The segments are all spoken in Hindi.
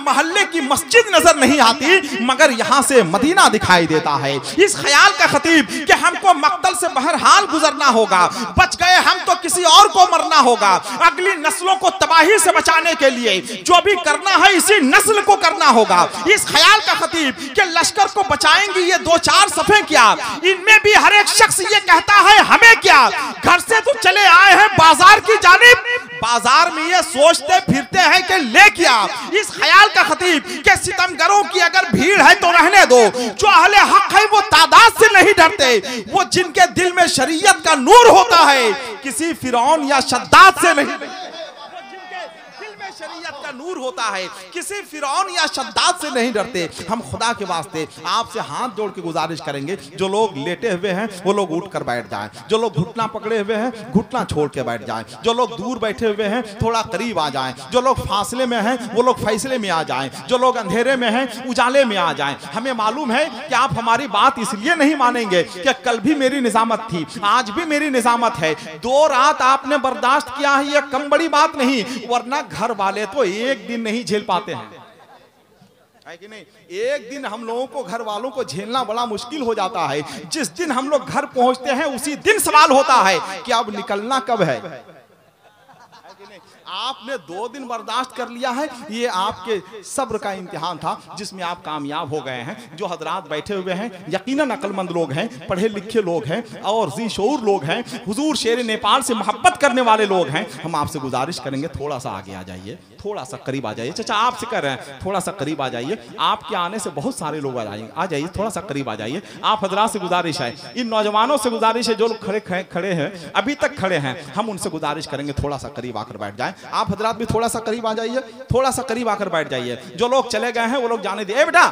मोहल्ले की मस्जिद नजर नहीं आती मगर यहाँ से मदीना दिखाई देता है। इस ख्याल का खतीब कि हमको मक्तल से बहरहाल गुजरना होगा, बच गए हम तो किसी और को मरना होगा। अगली नस्लों को तबाही से बचाने के लिए जो भी करना है इसी नस्ल को करना होगा। इस ख्याल का खतीब कि लश्कर को बचाएंगे ये 2-4 सफ़े क्या, इनमें भी हर एक शख्स ये कहता है हमें क्या। घर से तो चले आए हैं बाजार की जानिब, बाजार में ये सोचते फिरते हैं कि ले क्या। इस ख्याल का खतीब के सितमगरों की अगर भीड़ है तो रहने दो, जो अहले हक है वो तादाद से नहीं डरते, वो जिनके दिल में शरीयत का नूर होता है किसी फिरौन या शद्दाद से नहीं, शरीयत का नूर होता है किसी फिरौन या शद्दाद से नहीं डरते। हम खुदा के वास्ते आपसे हाथ जोड़ के गुजारिश करेंगे, जो लोग लेटे हुए हैं वो लोग उठ कर बैठ जाएं, जो लोग घुटना पकड़े हुए हैं घुटना छोड़ के बैठ जाएं, जो लोग दूर बैठे हुए हैं थोड़ा करीब आ जाएं, जो लोग फासले में हैं वो लोग फैसले में आ जाएं, जो लोग अंधेरे में हैं उजाले में आ जाएं। हमें मालूम है कि आप हमारी बात इसलिए नहीं मानेंगे कि कल भी मेरी निजामत थी, आज भी मेरी निजामत है, 2 रात आपने बर्दाश्त किया है, ये कम बड़ी बात नहीं, वरना घर वाले तो एक दिन नहीं झेल पाते हैं, है कि नहीं। एक दिन हम लोगों को घर वालों को झेलना बड़ा मुश्किल हो जाता है। जिस दिन हम लोग घर पहुंचते हैं उसी दिन सवाल होता है कि अब निकलना कब है। आपने 2 दिन बर्दाश्त कर लिया है, ये आपके सब्र का इम्तिहान था जिसमें आप कामयाब हो गए हैं। जो हजरात बैठे हुए हैं यकीनन अक्लमंद लोग हैं, पढ़े लिखे लोग हैं और जी शऊर लोग हैं, हुजूर शेर नेपाल से मोहब्बत करने वाले लोग हैं। हम आपसे गुजारिश करेंगे थोड़ा सा आगे आ जाइए, थोड़ा सा करीब आ जाइए। चाचा आपसे कर रहे हैं थोड़ा सा करीब आ जाइए, आपके आने से बहुत सारे लोग आ जाइए, थोड़ा सा करीब आ जाइए। आप हजरात से गुजारिश है, इन नौजवानों से गुजारिश है जो लोग खड़े हैं अभी तक खड़े हैं, हम उनसे गुजारिश करेंगे थोड़ा सा करीब आकर बैठ जाएं। आप हजरात भी थोड़ा सा करीब आ जाइए, थोड़ा सा करीब आकर बैठ जाइए। जो लोग चले गए हैं वो लोग जाने दिए। बेटा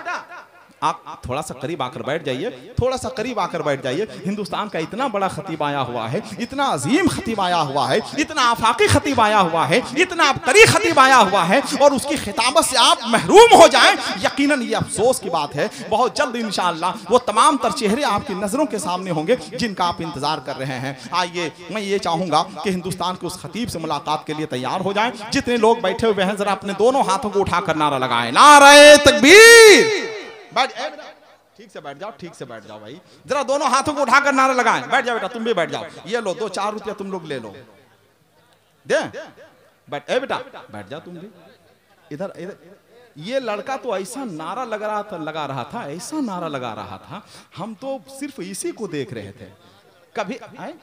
आप थोड़ा सा करीब आकर बैठ जाइए, थोड़ा सा करीब आकर बैठ जाइए। हिंदुस्तान का इतना बड़ा खतीब आया हुआ है, इतना अजीम खतीब आया हुआ है, इतना आफाकी खतीब आया हुआ है, इतना अबतरी खतीब आया हुआ है और उसकी खिताबत से आप महरूम हो जाएं, यकीनन ये अफसोस की बात है। बहुत जल्द इंशाअल्लाह वो तमाम तर चेहरे आपकी नजरों के सामने होंगे जिनका आप इंतजार कर रहे हैं। आइए मैं ये चाहूंगा कि हिंदुस्तान के उस खतीब से मुलाकात के लिए तैयार हो जाएं। जितने लोग बैठे हुए हैं जरा अपने दोनों हाथों को उठाकर नारा लगाएं, नारे तकबीर। ठीक से बैठ जाओ, ठीक से बैठ जाओ भाई, जरा दोनों हाथों को उठाकर नारा लगाएं। बैठ जाओ बेटा, तुम भी बैठ जाओ। ये लो 2-4 रुपया तुम लोग ले लो, दे बैठ। बेटा बैठ जाओ तुम भी। इधर ये लड़का तो ऐसा नारा लगा रहा था, ऐसा नारा लगा रहा था, हम तो सिर्फ इसी को देख रहे थे। कभी आए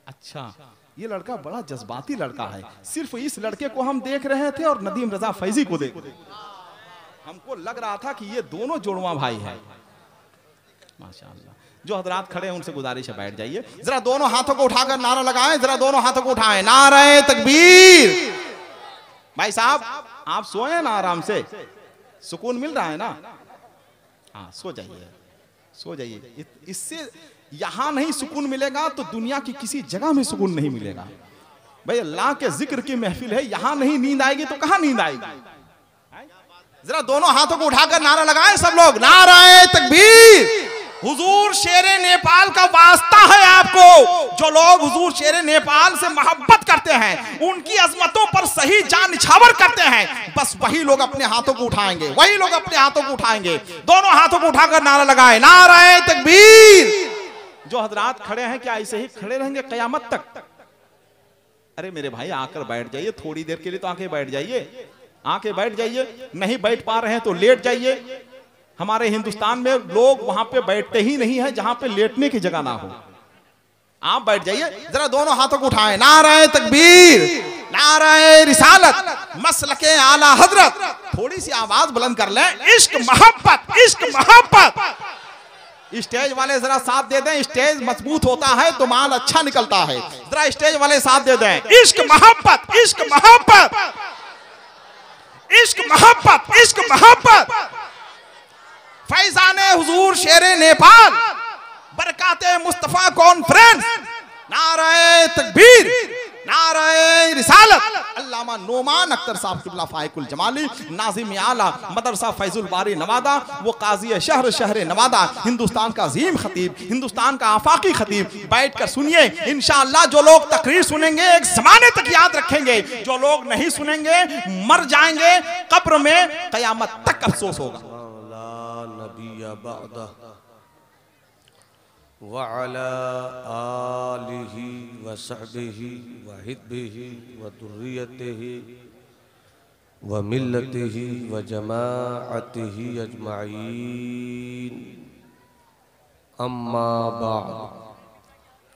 अच्छा ये लड़का बड़ा जज्बाती लड़का है, सिर्फ इस लड़के को हम देख रहे थे और नदीम रजा फैजी को देख रहे थे। हमको लग रहा था कि ये दोनों जुड़वा भाई है। माशाअल्लाह। जो हजरात खड़े हैं उनसे गुजारिश है बैठ जाइए। जरा दोनों हाथों को उठाकर नारा लगाएं, जरा दोनों हाथों को उठाएं, नारे तकबीर। भाई साहब आप सोए ना आराम से, सुकून मिल रहा है ना? हाँ सो जाइए, सो जाइए। इससे यहां नहीं सुकून मिलेगा तो दुनिया की किसी जगह में सुकून नहीं मिलेगा। भाई अल्लाह के जिक्र की महफिल है, यहां नहीं नींद आएगी तो कहां नींद आएगी? जरा दोनों हाथों को उठाकर नारा लगाएं सब लोग, नारे तकबीर। हुजूर शेरे नेपाल का वास्ता है आपको। जो लोग हुजूर शेरे नेपाल से मोहब्बत करते हैं, उनकी अजमतों पर सही जान निछावर करते हैं, बस वही लोग अपने हाथों को उठाएंगे, वही लोग अपने हाथों को उठाएंगे। दोनों हाथों को उठाकर नारा लगाएं, नारे तकबीर। जो हजरात खड़े हैं क्या ऐसे ही खड़े रहेंगे कयामत तक? अरे मेरे भाई आकर बैठ जाइए, थोड़ी देर के लिए तो आके बैठ जाइए, आके बैठ जाइए। नहीं बैठ पा रहे हैं तो लेट जाइए। हमारे हिंदुस्तान में लोग वहां पे बैठते ही नहीं है जहां पे लेटने की जगह ना हो। आप बैठ जाइए। जरा दोनों हाथों को उठाएं, नारे तकबीर, नारे रिसालत, मसलके आला हजरत। थोड़ी सी आवाज बुलंद कर लें, इश्क मोहब्बत, इश्क मोहब्बत। स्टेज वाले जरा साथ दे दें, स्टेज मजबूत होता है तो माल अच्छा निकलता है। जरा स्टेज वाले साथ दे दें, इश्क मोहब्बत, इश्क मोहब्बत, इश्क मोहब्बत, इश्क मोहब्बत। फैजाने हुजूर शेरे नेपाल, बरकाते मुस्तफा कॉन्फ्रेंस, नारे तकबीर, नारे रिसालत। अल्लामा नोमान अख्तर साहब किबला फाइकुल जमाली, नाज़िम आला मदरसा फैजुल बारी नवादा, वो काजी शहर नवादा, हिंदुस्तान का अजीम खतीब, हिंदुस्तान का आफाकी खतीब। बैठ कर सुनिए, इंशाअल्लाह जो लोग तकरीर सुनेंगे एक ज़माने तक याद रखेंगे, जो लोग नहीं सुनेंगे मर जाएंगे, कब्र में क़यामत तक अफसोस होगा। व अला आलिहि व सहबिहि व हिज़्बिहि व दुर्रियतिहि व मिल्लतिहि व जमाअतिहि अजमाईन, अम्मा बाद,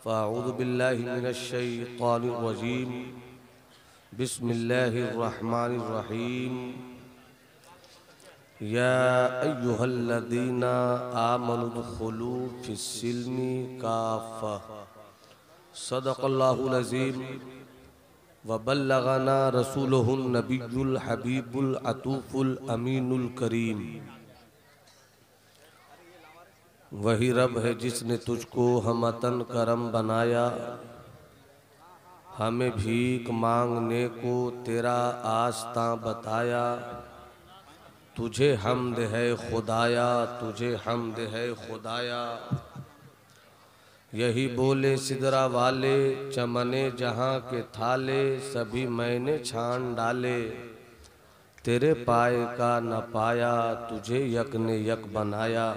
फ़अऊज़ु बिल्लाहि मिनश शैतानिर रजीम, बिस्मिल्लाहिर रहमानिर रहीम। या अय्युहल्लज़ीना आमनु दुख़ुलू फ़िस्सिल्मि काफ़ा, सदक़ल्लाहुल अज़ीम व बल्लगना रसूलुहुन नबियुल हबीबुल अतूफ़ुल अमीनुल करीम। वही रब है जिसने तुझको हमतन करम बनाया, हमें भीख मांगने को तेरा आस्ता बताया। तुझे हम्द है खुदाया, तुझे हम्द है खुदाया। यही बोले सिदरा वाले, चमने जहाँ के थाले, सभी मैंने छान डाले। तेरे पाए का न पाया, तुझे यक ने यक बनाया।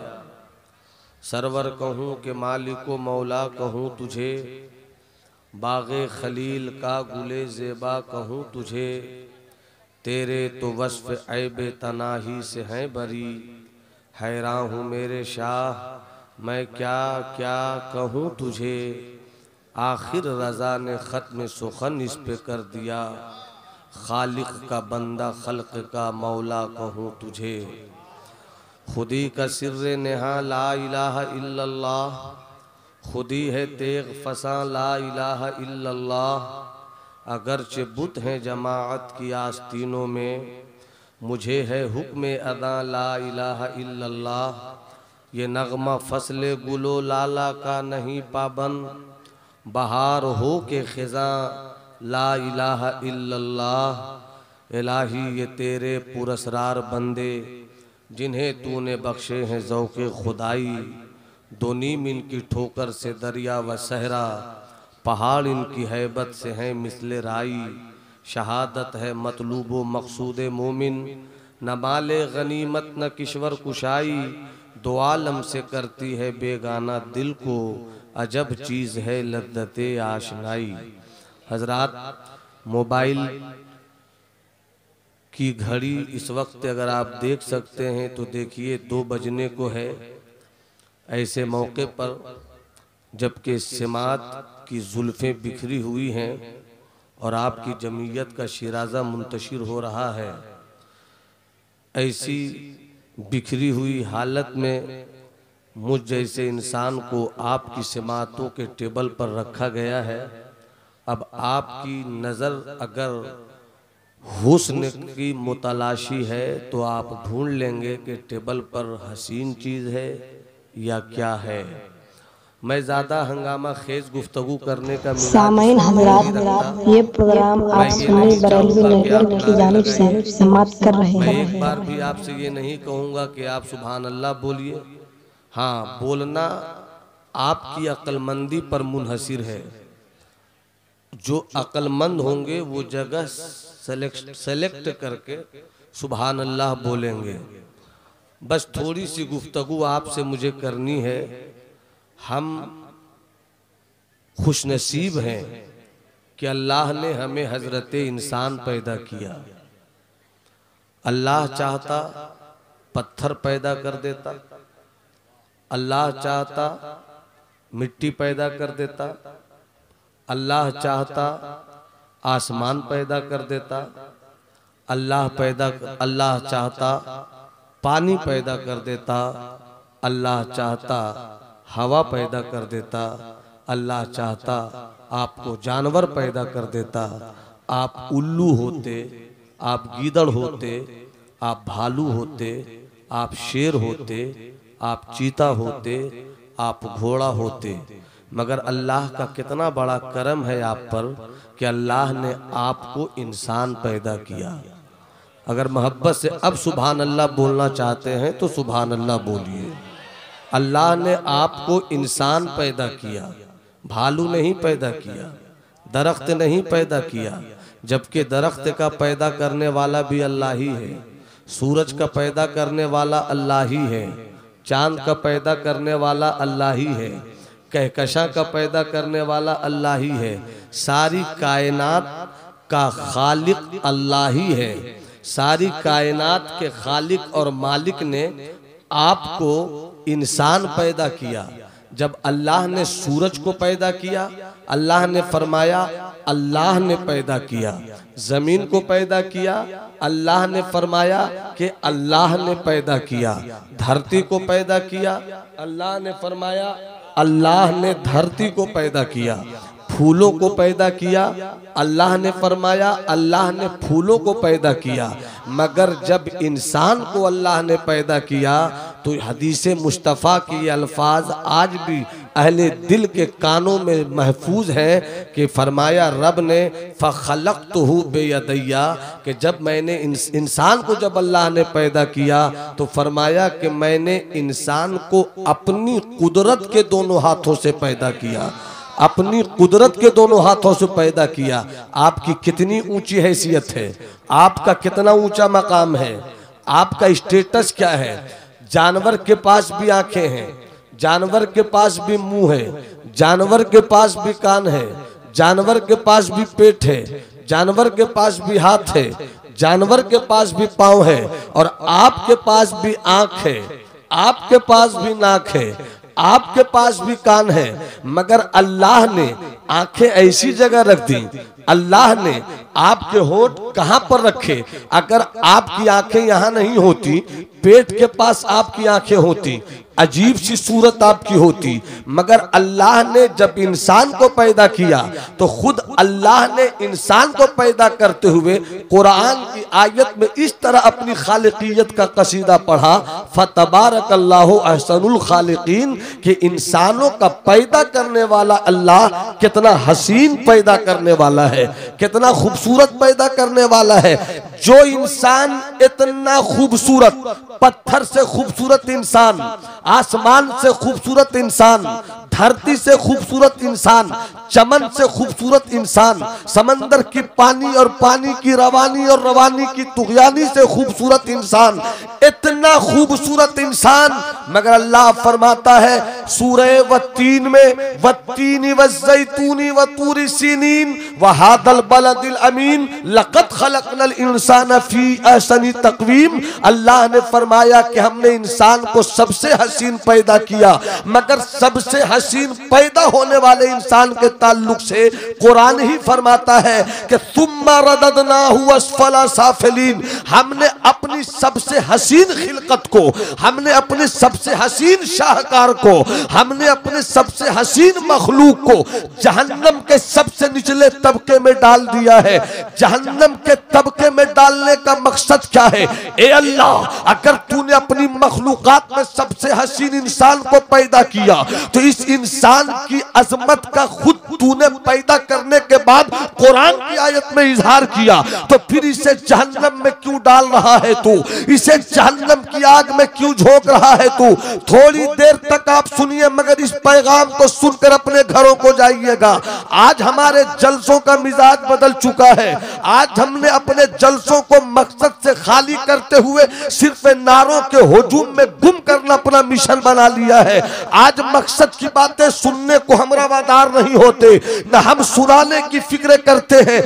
सरवर कहूँ के मालिको मौला कहूँ तुझे, बाग़े खलील का गुले ज़ेबा कहूँ तुझे। तेरे तो वस्फ़ ऐबे तनाही से हैं बरी, हैरान हूँ मेरे शाह मैं क्या क्या कहूँ तुझे। आखिर रज़ा ने ख़त्म सुखन इस पे कर दिया, खालिक का बंदा खल्क का मौला कहूँ तुझे। खुदी का सिर्र नेहा ला इलाहा इल्लल्लाह, खुदी है तेग फसा ला इलाहा इल्लल्लाह। अगरचे बुत हैं जमाअत की आस्तीनों में, मुझे है हुक्म अदा ला इलाहा इल्लल्लाह। ये नगमा फसले गुलो लाला का नहीं पाबंद, बहार हो के ख़िज़ां ला इलाहा इल्लल्लाह। इलाही ये तेरे पुरस्रार बंदे, जिन्हें तूने बख्शे हैं ज़ौक़े खुदाई। दो नीम इनकी ठोकर से दरिया व सहरा, पहाड़ इनकी हैबत से हैं मिसले राई। शहादत है मतलूबो मकसूद मोमिन, न माले गनीमत न किश्वर कुशाई। दो आलम से करती है बेगाना दिल को, अजब चीज़ है लद्दते आशनाई। हजरात, मोबाइल की घड़ी इस वक्त अगर आप देख सकते हैं तो देखिए 2 बजने को है। ऐसे मौके पर जबकि सिमात की जुल्फ़ें बिखरी हुई हैं और आपकी जमीयत का शिराज़ा मुंतशिर हो रहा है, ऐसी बिखरी हुई हालत में मुझ जैसे इंसान को आपकी सिमातों के टेबल पर रखा गया है। अब आपकी नज़र अगर हुस्न की मुतलाशी है तो आप ढूंढ लेंगे कि टेबल पर हसीन चीज़ है या क्या है। मैं ज़्यादा हंगामा खेज गुफ्तगू करने का सामईन हज़रात, ये प्रोग्राम आप सुन्नी बरेलवी नेटवर्क की जानिब से समाप्त कर रहे हैं। मैं एक बार भी आपसे ये नहीं कहूँगा कि आप सुभान अल्लाह बोलिए। हाँ, बोलना आपकी अक्लमंदी पर मुनहसिर है। जो अक्लमंद होंगे वो जगह सेलेक्ट करके सुभान अल्लाह बोलेंगे। बस थोड़ी सी गुफ्तगू आपसे मुझे करनी है। हम खुशनसीब हैं कि अल्लाह ने हमें हजरत इंसान पैदा किया। अल्लाह चाहता पत्थर पैदा कर देता, अल्लाह चाहता मिट्टी पैदा कर देता, अल्लाह चाहता आसमान पैदा कर देता, अल्लाह चाहता पानी पैदा कर देता, अल्लाह चाहता हवा पैदा कर देता, अल्लाह चाहता आपको जानवर पैदा कर देता। आप उल्लू होते, आप गीदड़ होते, आप भालू होते, आप शेर होते, आप चीता होते, आप घोड़ा होते। मगर अल्लाह का कितना बड़ा करम है आप पर कि अल्लाह ने आपको इंसान पैदा किया। अगर मोहब्बत से अब सुभान अल्लाह बोलना चाहते हैं तो सुभान अल्लाह बोलिए। अल्लाह ने आपको इंसान पैदा किया, भालू नहीं पैदा किया, दरख्त नहीं पैदा किया, जबकि दरख्त का पैदा करने वाला भी अल्लाह ही है, सूरज का पैदा करने वाला अल्लाह ही है, चांद का पैदा करने वाला अल्लाह ही है, कहकशा का पैदा करने वाला अल्लाह ही है। सारी कायनात का खालिक अल्लाह ही है। सारी कायनात के खालिक और मालिक ने आपको इंसान पैदा किया। जब अल्लाह ने सूरज को पैदा किया, अल्लाह ने फरमाया अल्लाह ने पैदा किया। जमीन को पैदा किया, अल्लाह ने फरमाया कि अल्लाह ने पैदा किया। धरती को पैदा किया, अल्लाह ने फरमाया अल्लाह ने धरती को पैदा किया। फूलों को पैदा किया, अल्लाह ने फरमाया अल्लाह ने फूलों को पैदा किया। मगर जब इंसान को अल्लाह ने पैदा किया तो हदीस मुस्तफ़ा के अल्फाज आज भी अहले दिल के कानों में महफूज है कि फरमाया रब ने फ़ख़लक़्तुहु बियदैया, कि जब मैंने इंसान को जब अल्लाह ने पैदा किया तो फरमाया कि मैंने इंसान को अपनी कुदरत के दोनों हाथों से पैदा किया, अपनी कुदरत के दोनों हाथों से पैदा किया। आपकी कितनी ऊंची हैसियत है, आपका कितना ऊंचा मकाम है, आपका स्टेटस क्या है। जानवर के पास भी आंखें हैं, जानवर के पास भी मुंह है, जानवर के पास भी कान है, जानवर के पास भी पेट है, जानवर के पास भी हाथ है, जानवर के पास भी पाँव है, और आपके पास भी आंख है, आपके पास भी नाक है, आपके पास भी कान है। मगर अल्लाह ने आंखें ऐसी जगह रख दी, अल्लाह ने आपके होंठ कहां पर रखे। अगर आपकी आंखें यहां नहीं होती, पेट के पास आपकी आंखें होती, अजीब सी सूरत आपकी होती। मगर अल्लाह ने जब इंसान को पैदा किया तो खुद अल्लाह ने इंसान को पैदा करते हुए कुरान की आयत में इस तरह अपनी खालिकियत का कसीदा पढ़ा, फतबारकल्लाहु अहसनुल खालिकीन, कि इंसानों का पैदा करने वाला अल्लाह कितना हसीन पैदा करने वाला है, कितना खूबसूरत पैदा करने वाला है। जो इंसान इतना खूबसूरत, पत्थर से खूबसूरत इंसान, आसमान से खूबसूरत इंसान, धरती से खूबसूरत इंसान, चमन से खूबसूरत इंसान, समंदर की पानी और पानी की रवानी और रवानी की तुगयानी से खूबसूरत इंसान, इतना खूबसूरत इंसान। मगर अल्लाह फरमाता है सूरह वत्तीन में, वत्तीनी वज़्ज़ैतूनी वतूरी सीनीन वहादल बलदिल अमीन लक़द खलक़नल इंसान फी अहसनी तक़वीम। अल्लाह ने फरमाया कि हमने इंसान को सबसे हसीन पैदा किया। मगर सबसे हसीन पैदा होने वाले इंसान के ताल्लुक से कुरान ही फरमाता है कि सुम्मा रददनाहु अस्फला साफिलीन, हमने अपनी सबसे हसीन खिलकत को, हमने अपने सबसे हसीन शाहकार को, हमने अपने सबसे हसीन मखलूक को जहन्नम के सबसे निचले तबके में डाल दिया है। जहन्नम के तबके में डालने का मकसद क्या है? ए अल्लाह, अगर तूने अपनी मखलूकात में सबसे हसीन इंसान को पैदा किया तो इस इंसान की अजमत का खुद तूने पैदा करने के बाद कुरान की आयत में इजहार किया, तो फिर इसे जहन्नम में क्यों डाल रहा है तू? इसे जहन्नम की आग में क्यों झोंक रहा है तू? थोड़ी देर तक आप सुनिए, मगर इस पैगाम को सुनकर अपने घरों को जाइएगा। आज हमारे जलसों का मिजाज बदल चुका है। आज हमने अपने जलसों को मकसद से खाली करते हुए सिर्फ नारों के हुजूम में गुम करना अपना मिशन बना लिया है। आज मकसद की बातें सुनने को हम रवादार नहीं होते, न हम सुनाने की फिक्र करते हैं।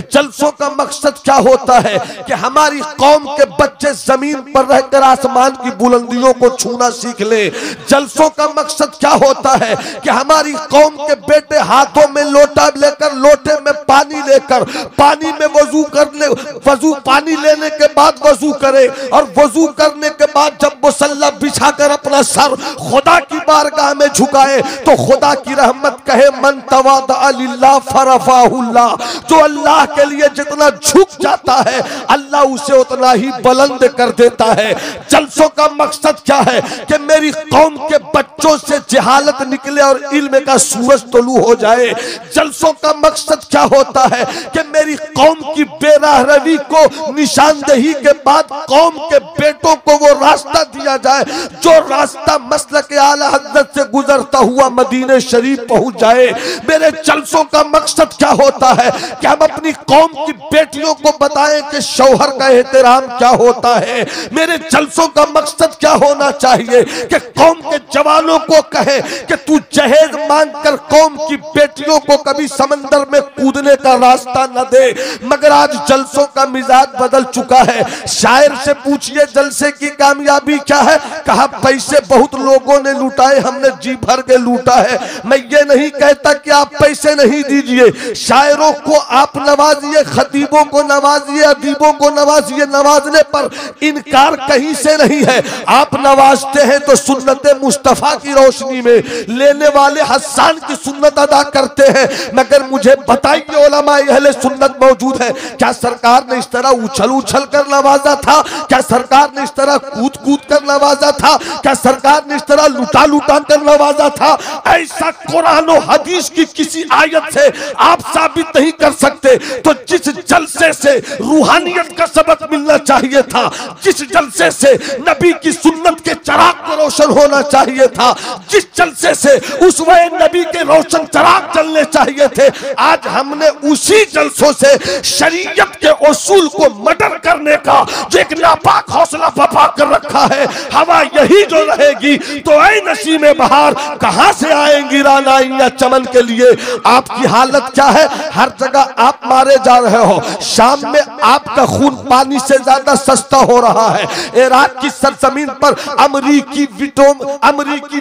जलसों का मकसद क्या होता है कि हमारी कौम के बच्चे जमीन पर रहकर आसमान की बुलंदियों को छूना सीख ले। जलसों का मकसद क्या होता है कि हमारी कौम के बेटे हाथों में लोटा लेकर, लोटे में पानी लेकर, पानी में वजू करने, वजू पानी लेने के बाद वजू करे, और वजू करने के बाद जब मुसल्ला बिछाकर अपना सर खुदा की बारगाह में झुकाए तो खुदा की रहमत कहे मन तवादा लिल्लाह फरफाहुल्लाह, जो अल्लाह के लिए जितना झुक जाता है अल्लाह उसे उतना ही बुलंद कर देता है। जलसों का मकसद क्या है कि मेरी कौम के बच्चों से जहालत निकले और इल्म का सूरज तुलू हो जाए। जलसों का मकसद क्या होता है कि मेरी कौम की बेराहरवी को निशानदेही के बाद कौम के बेटों को वो रास्ता दिया जाए जो रास्ता मसलक आला हज़रत से गुजरता हुआ मदीने शरीफ पहुंच जाए। मेरे जलसों का मकसद क्या होता है कि हम अपनी कौम की बेटियों को बताएं कि शौहर का एहतराम क्या होता है। मेरे जलसों का मकसद क्या होना चाहिए कि कौम के जवानों को कहे कि तू जहेज मांग कर कौम की बेटियों को कभी समंदर में कूदने का रास्ता न दे। मगर आज जलसों का मिजाज बदल चुका है। शायर से पूछिए जलसे की कामयाबी क्या है, कहा पैसे बहुत लोगों ने लुटाए, हमने जी भर के लूटा है। मैं ये नहीं कहता कि आप पैसे नहीं दीजिए, शायरों को आप नवाजिए, खतीबों को नवाजिए, अदीबों को नवाजिए, नवाजने पर इनकार कहीं से नहीं है। आप नवाजते हैं तो सुन्नत मुस्तफा की रोशनी में लेने वाले हसन की सुन्नत अदा करते हैं। मगर मुझे बताइए उलमा अहले सुन्नत मौजूद है, क्या सरकार ने इस तरह उछल उछल कर नवाजा था? क्या सरकार ने इस तरह कूद कूद कर नवाजा था? क्या सरकार ने इस तरह लुटा लुटा कर नवाजा था? ऐसा कुरान और हदीस की किसी आयत से आप साबित नहीं कर सकते। तो जिस जलसे से रूहानियत का सबक मिलना चाहिए था, जिस जलसे से नबी की सुन्नत के चिराग को रोशन होना चाहिए था, जिस जलसे से उस वह नबी के रोशन चिराग जलने चाहिए थे, आज हमने उसी जलसों से शरीयत के उसूल को मर्डर करने का जो एक नापाक हौसला पपा कर रखा है। हवा यही जो रहेगी तो ऐ नसीमे बहार कहां से आएंगी रानाइयां चमन के लिए। आपकी हालत क्या है? हर जगह आप मारे जा रहे हो। शाम में आपका खून पानी से ज्यादा सस्ता हो रहा है। इराक की सरजमीन पर अमरीकी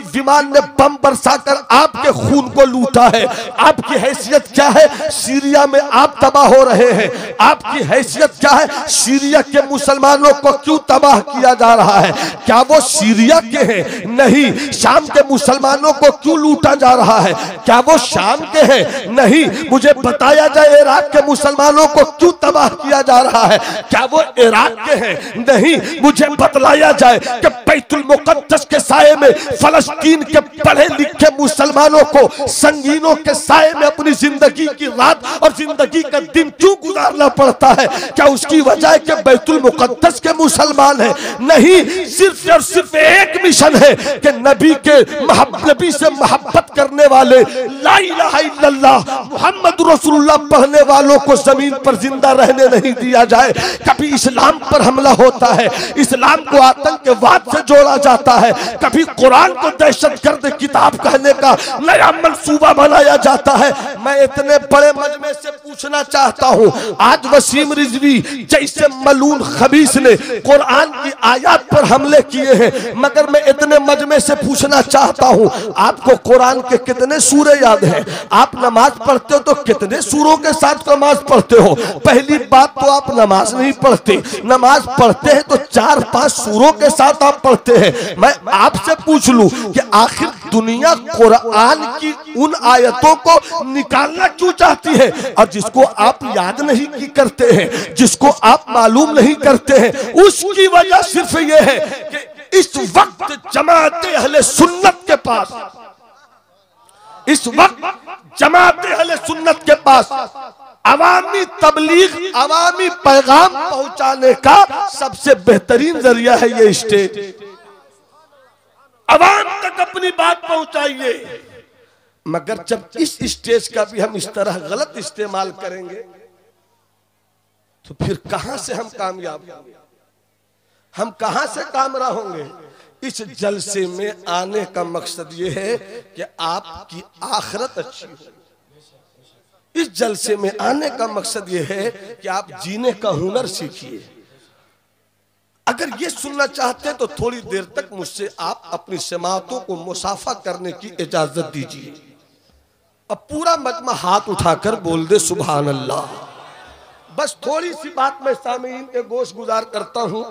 विमान ने बम बरसाकर आपके खून को लूटा है। आपकी हैसियत क्या है? सीरिया में आप तबाह हो रहे हैं। आपकी हैसियत क्या है? सीरिया के मुसलमानों को क्यों तबाह किया जा रहा है? क्या वो सीरिया के हैं? नहीं। शाम के मुसलमानों को क्यों लूटा जा रहा है? क्या वो शाम के हैं? नहीं। मुझे बताया जाए इराक के मुसलमानों को क्यों तबाह किया जा रहा है? क्या वो इराक के हैं? नहीं। मुझे बतलाया जाए कि बैतुल मुकद्दस के साये में फलस्तीन के पढ़े लिखे मुसलमानों को संगीनों के साये में अपनी जिंदगी की रात और जिंदगी का दिन क्यों गुजारना पड़ता है? क्या उसकी वजह है कि बैतुल मुकद्दस के मुसलमान हैं? नहीं। सिर्फ और सिर्फ एक मिशन है कि नबी से मोहब्बत करने वाले, ला इलाहा इल्लल्लाह मुहम्मद रसूलुल्लाह पढ़ने वालों को जमीन पर जिंदा रहने नहीं दिया जाए। कभी इस्लाम पर हमला होता है, इस्लाम को आतंकवाद से जोड़ा जाता है, कभी कुरान को दहशतगर्द किताब कहने का नया मंसूबा बनाया जाता है। मैं इतने बड़े मजमे से पूछना चाहता हूँ, आज वसीम रिजवी जैसे मलून खबीस ने कुरान की आयत पर हमले किए हैं, मगर मैं इतने मजमे से पूछना चाहता हूँ, आपको कुरान के कितने सूरे याद हैं? आप नमाज पढ़ते हो तो कितने सूरों के साथ नमाज पढ़ते हो? पहली बात तो आप नमाज नहीं पढ़ते, नमाज पढ़ते हैं तो 4-5 सूरों के साथ आप पढ़ते हैं। मैं आपसे पूछ लूं कि आखिर दुनिया कुरान की उन आयतों को निकालना क्यों चाहती है? और जिसको आप याद नहीं करते हैं, जिसको आप मालूम नहीं करते हैं, उसकी वजह सिर्फ ये है कि इस वक्त जमात अहले सुन्नत के पास, इस वक्त जमात अहले सुन्नत के पास अवामी तबलीग, अवामी पैगाम पहुंचाने का सबसे बेहतरीन जरिया है ये स्टेज। अवाम तक अपनी बात पहुंचाइए। मगर जब इस स्टेज का भी हम इस तरह गलत इस्तेमाल करेंगे तो फिर कहां से हम कामयाब होंगे? हम कहां से कामयाब होंगे? इस जलसे में आने का मकसद ये है कि आपकी आखिरत अच्छी हो। इस जलसे में आने का मकसद ये है कि आप जीने का हुनर सीखिए। अगर ये सुनना चाहते हैं तो थोड़ी देर तक मुझसे आप अपनी समातों को मुसाफा करने की इजाजत दीजिए। अब पूरा मजमा हाथ उठाकर बोल दे सुभान अल्लाह। बस थोड़ी सी बात मैं सामीन के गोश गुजार करता हूं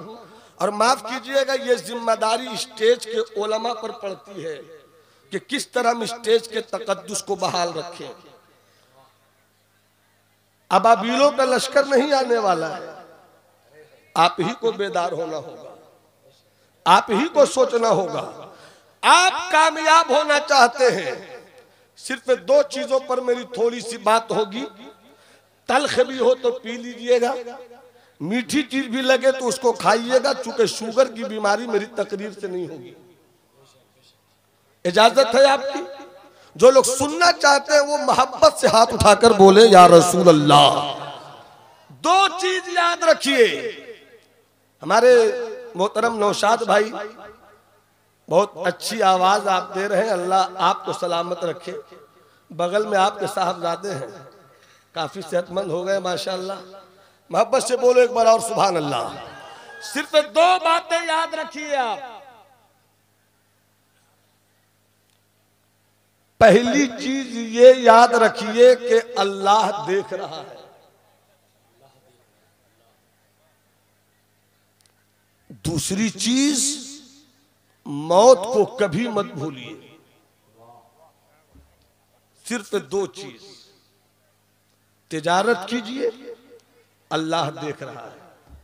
और माफ कीजिएगा, ये जिम्मेदारी स्टेज के उलमा पर पड़ती है। कि किस तरह हम स्टेज के तकद्दुस को बहाल रखें। अबाबीलों का लश्कर नहीं आने वाला है, आप ही को बेदार होना होगा, आप ही को सोचना होगा। आप कामयाब होना चाहते हैं, सिर्फ दो चीजों पर मेरी थोड़ी सी बात होगी। तल्ख भी हो तो पी लीजिएगा, मीठी चीज भी लगे तो उसको खाइएगा, चूंकि शुगर की बीमारी मेरी तकरीर से नहीं होगी। इजाजत है आपकी? जो लोग सुनना चाहते हैं वो मोहब्बत से हाथ उठाकर बोले या रसूल अल्लाह। दो चीज याद रखिए। हमारे मोहतरम नौशाद भाई बहुत अच्छी आवाज आप दे रहे हैं, अल्लाह आपको सलामत रखे। बगल में आपके साहबजादे हैं, काफी सेहतमंद हो गए माशाअल्लाह। मोहब्बत से बोलो एक बार और सुभान अल्लाह। सिर्फ दो बातें याद रखिए आप। पहली चीज ये याद रखिए कि अल्लाह देख रहा है। दूसरी चीज, मौत को कभी मत भूलिए। सिर्फ दो चीज, तिजारत कीजिए, अल्लाह देख रहा है।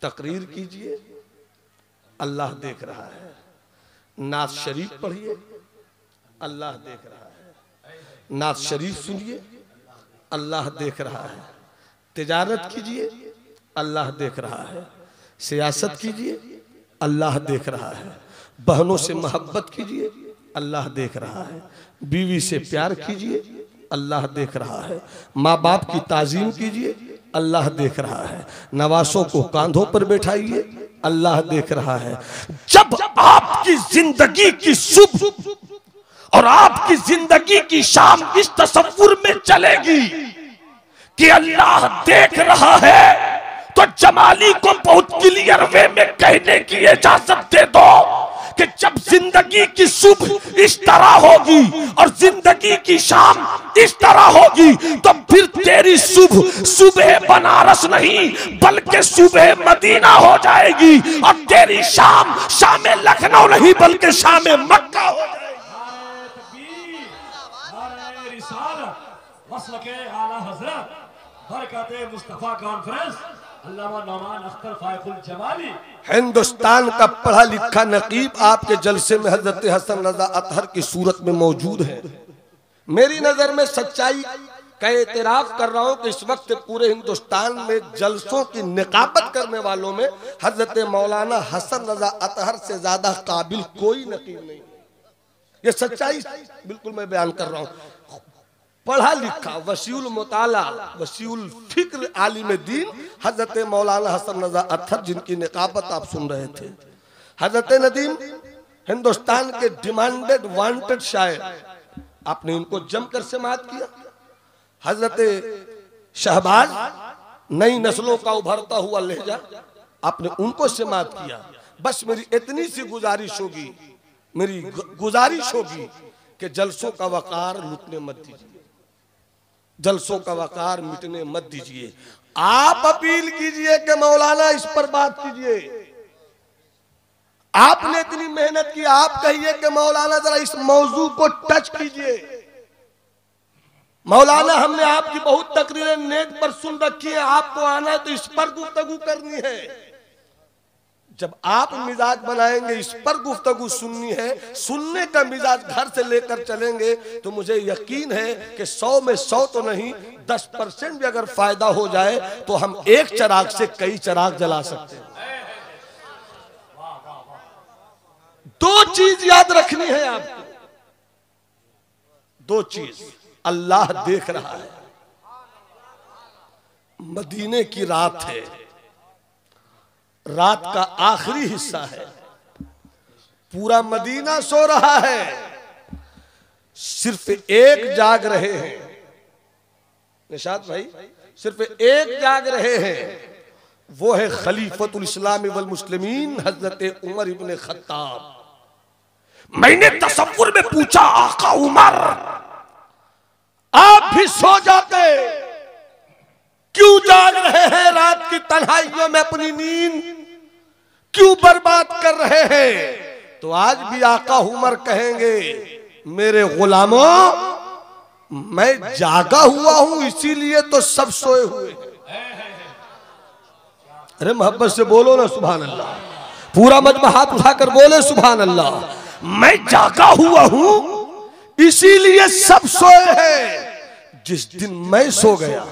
तकरीर कीजिए, अल्लाह देख रहा है। नात शरीफ पढ़िए, अल्लाह देख रहा है। नात शरीफ सुनिए, अल्लाह देख रहा है। तिजारत कीजिए, अल्लाह देख रहा है। सियासत कीजिए, अल्लाह देख रहा है। बहनों से मोहब्बत कीजिए, अल्लाह देख रहा है। बीवी से प्यार कीजिए, अल्लाह देख रहा है। माँ बाप की ताजीम कीजिए, अल्लाह देख रहा है। नवासों को कांधों पर बैठाइए, अल्लाह देख रहा है। जब आपकी जिंदगी की सुबह और आपकी जिंदगी की शाम इस तसव्वुर में चलेगी कि अल्लाह देख रहा है, तो जमाली को बहुत क्लियर वे में कहने की इजाजत दे दो कि जब जिंदगी की सुबह इस तरह होगी और जिंदगी की शाम इस तरह होगी, तो फिर तेरी सुबह सुबह बनारस नहीं बल्कि सुबह मदीना हो जाएगी, और तेरी शाम शाम लखनऊ नहीं बल्कि शाम मक्का हो जाएगी। हिंदुस्तान का पढ़ा लिखा नकीब आपके जलसे में हजरत हसन रजा अतहर की सूरत में मौजूद है। मेरी नजर में सच्चाई का एतराफ कर रहा हूं कि इस वक्त पूरे हिंदुस्तान में जलसों की निकाबत करने वालों में हजरत मौलाना हसन रजा अतहर से ज्यादा काबिल कोई नकीब नहीं। ये सच्चाई बिल्कुल मैं बयान कर रहा हूं। पढ़ा लिखा वसीउल मुताला वसीउल फिक्र आलिम दीन हजरत मौलाना हसन रजा अतहर, जिनकी निकाबत आप सुन रहे थे। हजरत नदीम हिंदुस्तान के डिमांडेड वांटेड शायर, आपने इनको जमकर समाअत किया। हजरत शहबाज नई नस्लों का उभरता हुआ लहजा, आपने उनको समाअत किया। बस मेरी इतनी सी गुजारिश होगी, मेरी गुजारिश होगी कि जलसों का वकार लुटने मत दीजिए, जलसों का वकार मिटने मत दीजिए। आप अपील कीजिए कि मौलाना इस पर बात कीजिए। आपने इतनी मेहनत की, आप कहिए कि मौलाना जरा इस मौजू को टच कीजिए। मौलाना हमने आपकी बहुत तकरीरें नेट पर सुन रखी है, आपको आना है तो इस पर गुफ्तगू करनी है। जब आप मिजाज बनाएंगे, इस पर गुफ्तगू सुननी है, सुनने का मिजाज घर से लेकर चलेंगे, तो मुझे यकीन है कि 100 में 100 तो नहीं 10% भी अगर फायदा हो जाए तो हम एक चिराग से कई चिराग जला सकते हैं। दो चीज याद रखनी है आपको, दो चीज। अल्लाह देख रहा है। मदीने की रात है, रात का आखिरी हिस्सा है, पूरा मदीना सो रहा है, सिर्फ एक जाग रहे हैं। निशात भाई, सिर्फ एक जाग रहे हैं, वो है खलीफतुल इस्लाम वल मुस्लिमीन हजरत उमर इब्ने खत्ताब। मैंने तसव्वुर में पूछा, आका उमर आप भी सो जाते, क्यों जाग रहे हैं? रात की तन्हाइयों में अपनी नींद क्यों बर्बाद कर रहे हैं? तो आज भी आका उमर कहेंगे मेरे गुलामों मैं जागा हुआ हूं इसीलिए तो सब सोए हुए हैं। अरे मोहब्बत से बोलो ना सुभान अल्लाह, पूरा मजमा हाथ उठाकर बोले सुभान अल्लाह। मैं जागा हुआ हूं इसीलिए सब सोए हैं। जिस दिन मैं सो गया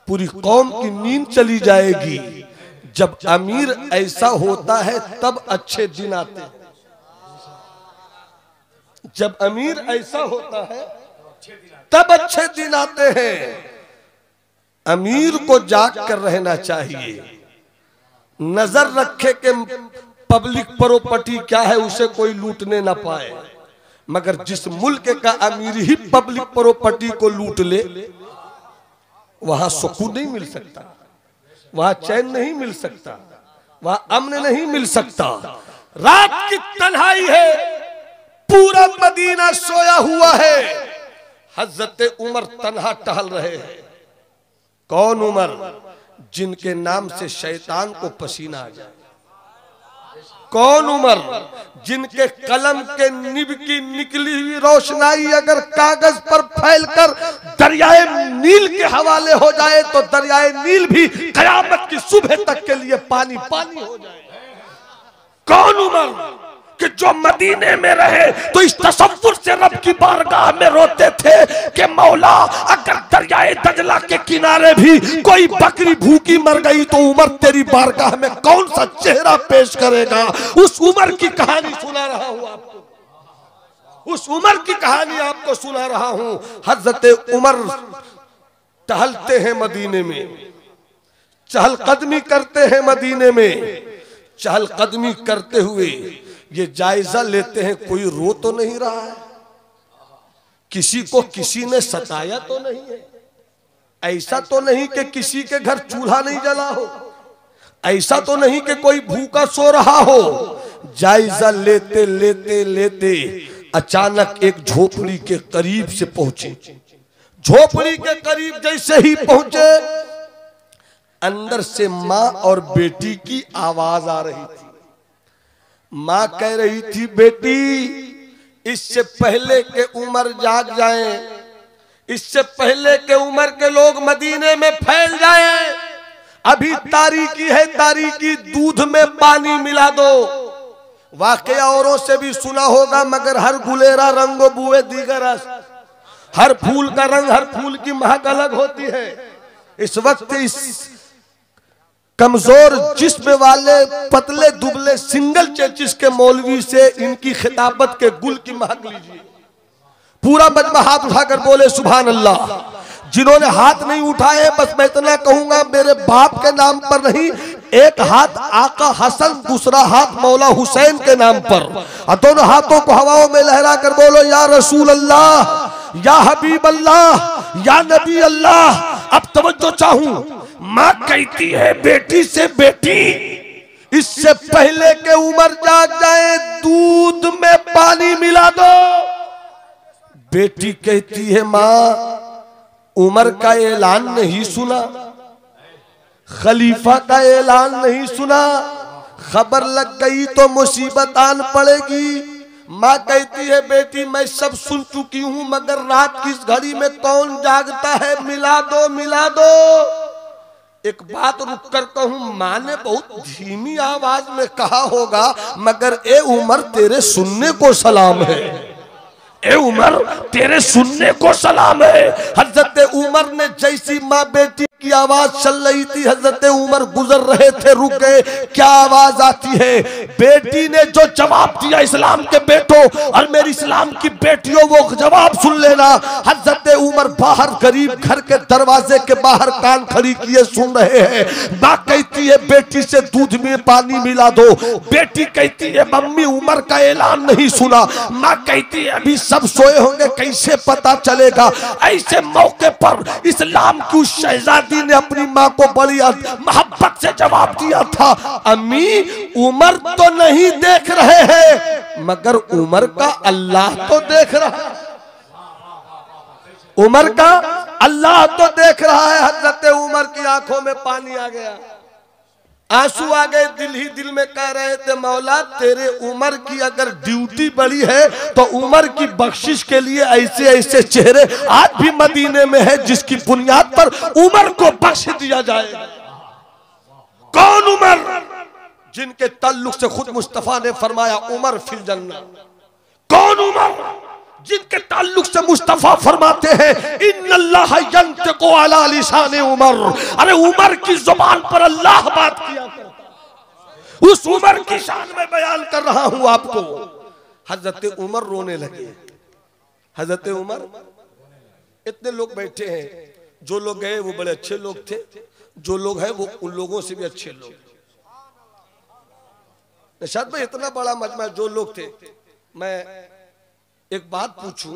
पूरी कौम की नींद चली जाएगी। जब अमीर ऐसा होता है तब अच्छे दिन आते हैं। जब अमीर ऐसा होता है तब अच्छे दिन आते हैं। अमीर को जाग कर रहना चाहिए, नजर रखे कि पब्लिक प्रॉपर्टी क्या है उसे कोई लूटने ना पाए। मगर जिस मुल्क का अमीर ही पब्लिक प्रॉपर्टी को लूट ले वहां सुकून नहीं मिल सकता, वहां चैन नहीं मिल सकता, वहां अमन नहीं मिल सकता। रात की तन्हाई है, पूरा मदीना सोया हुआ है। हजरत उमर तन्हा टहल रहे हैं। कौन उमर? जिनके नाम से शैतान को पसीना आ जाए। कौन उमर? जिनके कलम के निब की निकली हुई रोशनाई अगर कागज पर फैलकर दरियाए नील के हवाले हो जाए तो दरियाए नील भी कयामत की सुबह तक के लिए पानी पानी हो जाए। कौन उमर कि जो मदीने में रहे तो इस तसव्वुर से रब की बारगाह में रोते थे कि मौला अगर दरियाए दजला के किनारे भी कोई बकरी भूखी मर गई तो उमर तेरी बारगाह में कौन सा चेहरा पेश करेगा। उस उमर की कहानी सुना रहा हूं आपको, उस उमर की कहानी आपको सुना रहा हूं। हजरत उमर टहलते हैं मदीने में, चहलकदमी करते हैं मदीने में। चहलकदमी करते हुए ये जायजा लेते हैं कोई रो तो नहीं रहा है, किसी को किसी ने सताया तो नहीं है, ऐसा तो नहीं कि किसी के घर चूल्हा नहीं जला हो, ऐसा तो नहीं कि कोई भूखा सो रहा हो। जायजा लेते लेते लेते अचानक एक झोपड़ी के करीब से पहुंचे। झोपड़ी के करीब जैसे ही पहुंचे अंदर से मां और बेटी की आवाज आ रही थी। मां कह रही थी बेटी इससे पहले के उमर जाग जाएं, इससे पहले के उमर के लोग मदीने में फैल जाएं, अभी तारीकी है, तारीकी दूध में पानी मिला दो। वाकया औरों से भी सुना होगा मगर हर गुलेरा रंगो बुए दीगर रस, हर फूल का रंग हर फूल की महक अलग होती है। इस वक्त इस कमजोर जिस्म वाले पतले दुबले सिंगल चेचिस के मौलवी से इनकी खिताबत के गुल की महक लीजिए। पूरा मजमा हाथ उठाकर बोले सुभान अल्लाह। जिन्होंने हाथ नहीं उठाए बस मैं इतना कहूंगा मेरे बाप के नाम पर नहीं, एक हाथ आका हसन दूसरा हाथ मौला हुसैन के नाम पर, और दोनों हाथों को हवाओं में लहरा कर बोलो या रसूल अल्लाह, या हबीब अल्लाह, या नबी अल्लाह। अब तवज्जो चाहूं, मां कहती है बेटी से बेटी इससे पहले के उमर जाग जाए दूध में पानी मिला दो। बेटी कहती है मां उमर का ऐलान नहीं सुना, खलीफा का ऐलान नहीं सुना, खबर लग गई तो मुसीबत आन पड़ेगी। माँ कहती है बेटी मैं सब सुन चुकी हूँ मगर रात की इस घड़ी में कौन जागता है, मिला दो मिला दो। एक बात रुक कर कहूँ, माँ ने बहुत धीमी आवाज में कहा होगा मगर ए उमर तेरे सुनने को सलाम है, ए उमर तेरे सुनने को सलाम है। हजरत उमर ने जैसी माँ बेटी की आवाज चल रही थी, हजरत उमर गुजर रहे थे, रुक गए। क्या आवाज आती है? बेटी ने जो जवाब दिया इस्लाम के बेटों और मेरी इस्लाम की बेटियों, वो जवाब सुन लेना। हजरत उमर बाहर गरीब घर के दरवाजे के बाहर कान खड़ी किए सुन रहे हैं। माँ कहती है बेटी से दूध में पानी मिला दो। बेटी कहती है मम्मी उमर का ऐलान नहीं सुना। माँ कहती है अभी सब सोए होंगे कैसे पता चलेगा। ऐसे मौके पर इस्लाम की उस शहजादी ने अपनी माँ को बड़ी मोहब्बत से जवाब दिया था, अम्मी उमर तो नहीं देख रहे हैं मगर उमर का अल्लाह तो देख रहा है, उमर का अल्लाह तो देख रहा है। हजरत उमर की आंखों में पानी आ गया। आंसू आ गए, दिल ही दिल में कह रहे थे मौला तेरे उमर की अगर ड्यूटी बड़ी है तो उमर की बख्शिश के लिए ऐसे ऐसे चेहरे आज भी मदीने में है जिसकी बुनियाद पर उमर को बख्श दिया जाए। कौन उमर? जिनके ताल्लुक से खुद मुस्तफा ने फरमाया उमर फिल जन्नत। कौन उमर? जिनके ताल्लुक से मुस्तफा फरमाते हैं इन्नल्लाह यंतिकु अला लिसाने उमर। अरे उमर की जुबान पर अल्लाह बात किया करता। उस उमर की शान में बयान कर रहा हूं आपको। हजरत उमर रोने लगे। हजरत उमर, इतने लोग बैठे हैं, जो लोग गए वो बड़े अच्छे लोग थे, जो लोग हैं वो उन लोगों से भी अच्छे लोग। निशाद भाई इतना बड़ा मजमा, जो लोग थे, मैं एक बात पूछूं,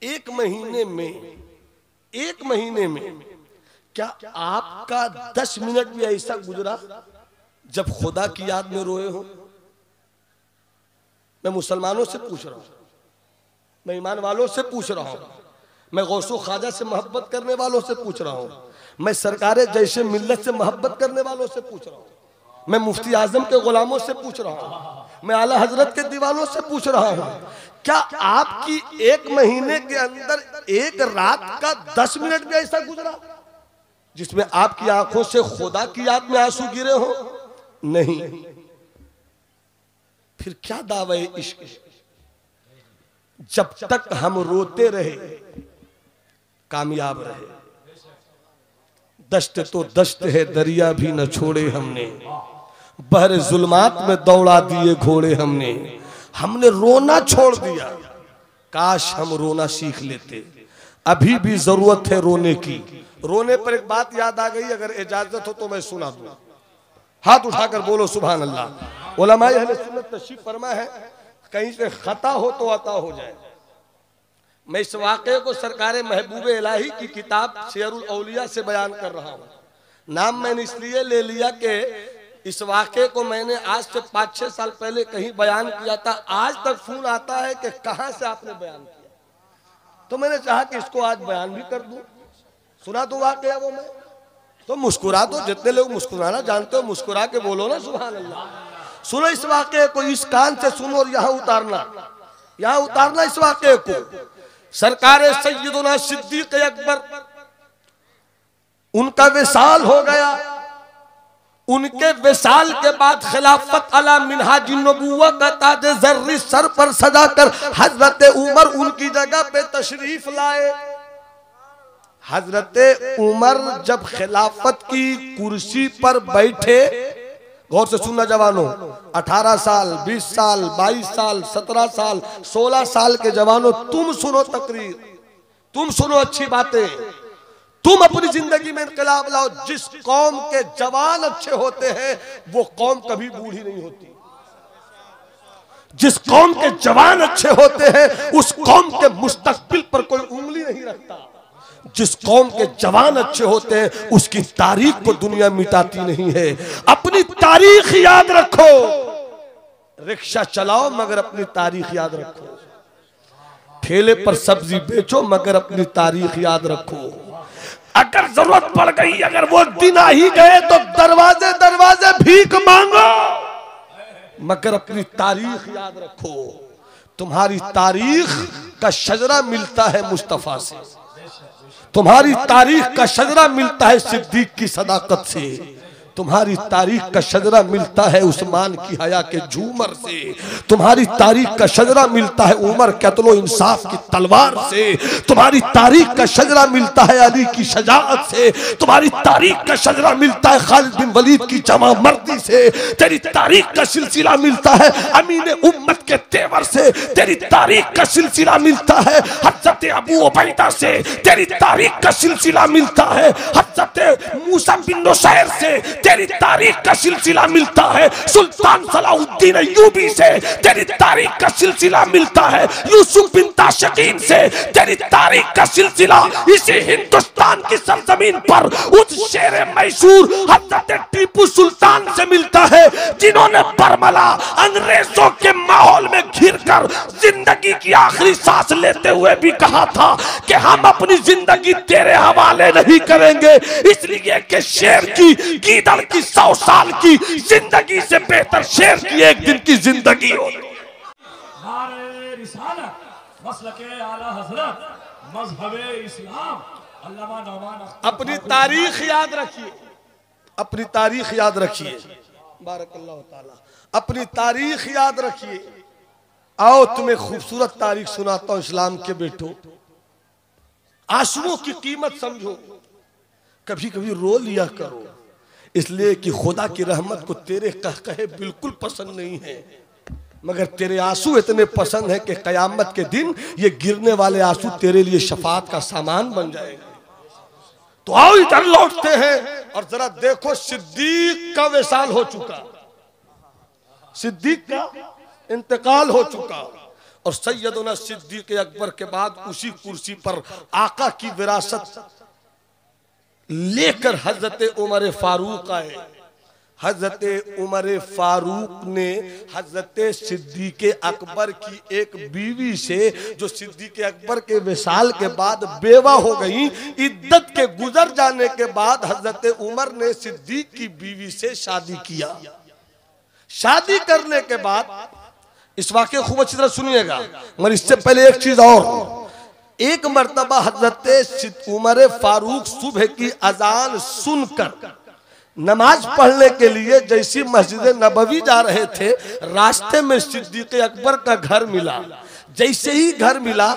एक महीने में क्या आपका 10 मिनट भी ऐसा गुजरा जब खुदा की याद में रोए हो? मैं मुसलमानों से पूछ रहा हूं, मैं ईमान वालों से पूछ रहा हूं, मैं गौसो ख्वाजा से मोहब्बत करने वालों से पूछ रहा हूं, मैं सरकारे जैसे मिल्लत से मोहब्बत करने वालों से पूछ रहा हूं, मैं मुफ्ती आजम के गुलामों से पूछ रहा हूं, मैं आला हजरत के दीवानों से पूछ रहा हूं, क्या आपकी एक महीने के अंदर एक रात का 10 मिनट भी ऐसा गुजरा जिसमें आपकी आंखों से खुदा की याद में आंसू गिरे हो? नहीं। फिर क्या दावा है इश्क? जब तक हम रोते रहे कामयाब रहे। दश्त तो दश्त है दरिया भी न छोड़े हमने, बहरे जुल्मात में दौड़ा दिए घोड़े हमने रोना छोड़ दिया। काश हम रोना सीख लेते, अभी भी जरूरत है रोने की। रोने पर एक बात याद आ गई, अगर इजाजत हो तो मैं सुना दूं। हाथ उठाकर बोलो सुभान अल्लाह। उलमाए अहले सुन्नत तशरीफ फरमा है, कहीं से खता हो तो अता हो जाए। मैं इस वाक़े को सरकारे महबूब इलाही की किताब सियरुल औलिया से बयान कर रहा हूँ। नाम मैंने इसलिए ले लिया कि इस वाक़े को मैंने आज से 5-6 साल पहले कहीं बयान किया था। आज तक फोन आता है कि कहाँ से आपने बयान किया, तो मैंने चाहा कि इसको आज बयान भी कर दूं, सुना दो वाक़या वो। मैं तो मुस्कुरा दो, जितने लोग मुस्कुराना जानते हो मुस्कुरा के बोलो ना सुभान अल्लाह। सुनो इस वाक़े को, इस कान से सुनो और यहाँ उतारना इस वाक़े को। सरकारे सैयदुना सिद्दीक़ अकबर, उनका विसाल हो गया। उनके विसाल के बाद खिलाफत अला मिनहाजिन नबुव्वत का ताज जर्री सर पर सजाकर हजरत उमर उनकी जगह पे तशरीफ लाए। हजरत उमर जब खिलाफत की कुर्सी पर बैठे, गौर से सुनना जवानों, 18 साल, 20 साल, 22 साल, 17 साल, 16 साल के जवानों, तुम सुनो तकरीर, तुम सुनो अच्छी बातें, तुम अपनी जिंदगी में इनकलाब लाओ। जिस कौम के जवान अच्छे होते हैं वो कौम कभी बूढ़ी नहीं होती। जिस कौम के जवान अच्छे होते हैं उस कौम के मुस्तकबिल पर कोई उंगली नहीं रखता। जिस कौम के जवान अच्छे होते हैं उसकी तारीख को दुनिया मिटाती नहीं है। अपनी तारीख याद रखो। रिक्शा चलाओ मगर अपनी तारीख याद रखो। ठेले पर सब्जी बेचो मगर अपनी तारीख याद रखो। अगर जरूरत पड़ गई, अगर वो दिन आ ही गए तो दरवाजे दरवाजे भीख मांगो, मगर अपनी तारीख याद रखो। तुम्हारी तारीख का शजरा मिलता है मुस्तफा से, तुम्हारी तारीख का शजरा मिलता है सिद्दीक की सदाकत से, तुम्हारी तारीख का शजरा मिलता है उस्मान की हया के झूमर से, तुम्हारी तारीख का शजरा मिलता है उमर कत्लो इंसाफ की तलवार से, तुम्हारी तारीख का शजरा मिलता है अली की शजाअत से, तुम्हारी तारीख का शजरा मिलता है खालिद बिन वलीद की जमा मर्दी से, तेरी तारीख का सिलसिला मिलता है अमीन उम्मत के तेवर से, तेरी तारीख का सिलसिला मिलता है हज़रत अबू उबैदा से, तेरी तारीख का सिलसिला मिलता है हज़रत मूसा बिन नुसैर से, तेरी तारीख का सिलसिला मिलता है सुल्तान सलाहुद्दीन अय्यूबी से, तेरी तारीख का सिलसिला मिलता है यूसुफ बिन ताशकीन से, तेरी तारीख का सिलसिला इसी हिंदुस्तान की सरजमीन पर उस शेर मैसूर हज़रत टीपू सुल्तान से मिलता है जिन्होंने बरमला अंग्रेजों के माहौल माहौल में घिरकर जिंदगी की आखिरी सांस लेते हुए भी कहा था कि हम अपनी जिंदगी तेरे हवाले नहीं करेंगे, इसलिए कि शेर की गीदड़ की 100 साल की जिंदगी से बेहतर शेर की एक दिन की जिंदगी होती। नारे रिसालत, मसलके आला हज़रत, मज़हबे इस्लाम, अल्लामा नौमान अख्तर। अपनी तारीख याद रखिए, अपनी तारीख याद रखिए, बारकल्लाहु ताला, अपनी तारीख याद रखिए। आओ तुम्हें खूबसूरत तारीख सुनाता हूं इस्लाम के बेटो। आंसुओं की कीमत समझो, कभी कभी रो लिया करो, इसलिए कि खुदा की रहमत को तेरे कहे बिल्कुल पसंद नहीं है, मगर तेरे आंसू इतने पसंद है कि कयामत के दिन ये गिरने वाले आंसू तेरे लिए शफात का सामान बन जाएंगे। तो आओ इधर लौटते हैं और जरा देखो सिद्दीक का विसाल हो चुका, सिद्दीक का इंतकाल हो चुका, और सैयदना सिद्दीक अकबर के बाद उसी कुर्सी पर आका की विरासत लेकर हजरत उमर फारूक आए। हजरत उमर फारूक ने हजरत सिद्दीक अकबर की एक बीवी से, जो सिद्दीक अकबर के विसाल के बाद बेवा हो गई, इद्दत के गुजर जाने के बाद हजरत उमर ने सिद्दीक की बीवी से शादी किया। शादी करने के बाद, इस वाक़े खूब अच्छी तरह सुनिएगा, मगर इससे पहले एक चीज और, एक मर्तबा हजरत उमर फारूक सुबह की अजान सुनकर नमाज पढ़ने के लिए जैसी मस्जिद नबवी जा रहे थे, रास्ते में सिद्दीक अकबर का घर मिला। जैसे ही घर मिला,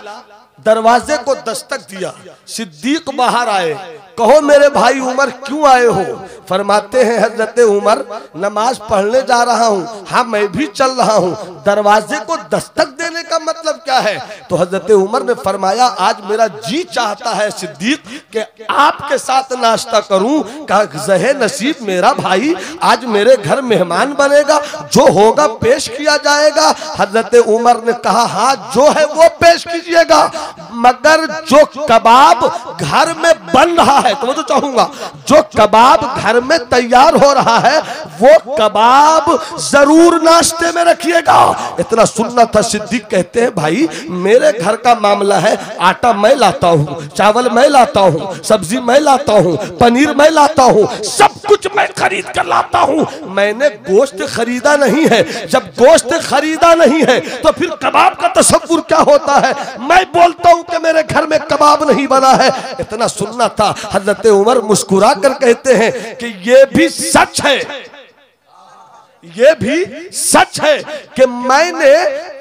दरवाजे को दस्तक दिया, सिद्दीक बाहर आए। कहो मेरे भाई उमर क्यों आए हो? फरमाते हैं हजरत उमर नमाज पढ़ने जा रहा हूँ। हाँ मैं भी चल रहा हूँ। दरवाजे को दस्तक देने का मतलब क्या है? तो हजरत उमर ने फरमाया आज मेरा जी चाहता है सिद्दीक कि आपके साथ नाश्ता करूं। कहा ज़हे नसीब मेरा भाई, आज मेरे घर मेहमान बनेगा, जो होगा पेश किया जाएगा। हजरत उमर ने कहा हाँ जो है वो पेश कीजिएगा, मगर जो कबाब घर में बन रहा है, तो मैं तो चाहूंगा जो कबाब घर में तैयार हो रहा है वो कबाब जरूर नाश्ते में रखिएगा। इतना सुनना था। सिद्दीक कहते हैं भाई मेरे घर का मामला है, आटा मैं लाता हूँ, चावल मैं लाता हूँ, सब्जी मैं लाता हूँ, पनीर मैं लाता हूँ, सब कुछ मैं खरीद कर लाता हूँ। मैंने गोश्त खरीदा नहीं है। जब गोश्त खरीदा नहीं है तो फिर कबाब का तसव्वुर क्या होता है? मैं बोलता हूँ कि मेरे घर में कबाब नहीं बना है। इतना सुनना था। हजरत उमर मुस्कुरा कर कहते हैं कि ये भी सच है, ये भी सच है कि मैंने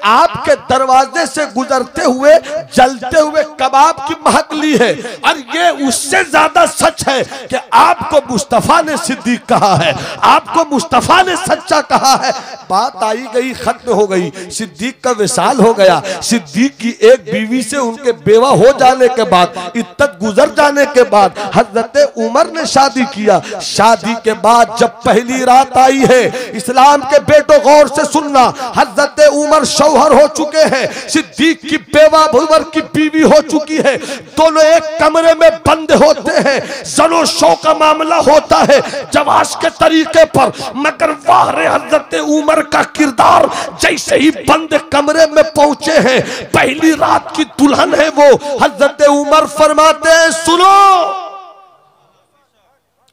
आपके दरवाजे से गुजरते हुए जलते हुए कबाब की महक ली है, और ये उससे ज्यादा सच है कि आपको मुस्तफा ने सिद्दीक कहा है, आपको मुस्तफा ने सच्चा कहा है। बात आई गई, खत्म हो गई। सिद्दीक का विसाल हो गया। सिद्दीक की एक बीवी से उनके बेवा हो जाने के बाद, इद्दत गुजर जाने के बाद हजरत उमर ने शादी किया। शादी के बाद जब पहली रात आई है, इस्लाम के बेटो गौर से सुनना, हजरत उमर शौहर हो चुके हैं, सिद्दीक की बेवा उमर की बीवी हो चुकी है। दोनों एक कमरे में बंद होते हैं, जनो शो का मामला होता है जवाश के तरीके पर। मगर वाह रे हजरत उमर का किरदार, जैसे ही बंद कमरे में पहुंचे हैं, पहली रात की दुल्हन है वो। हजरत उमर फरमाते हैं सुनो,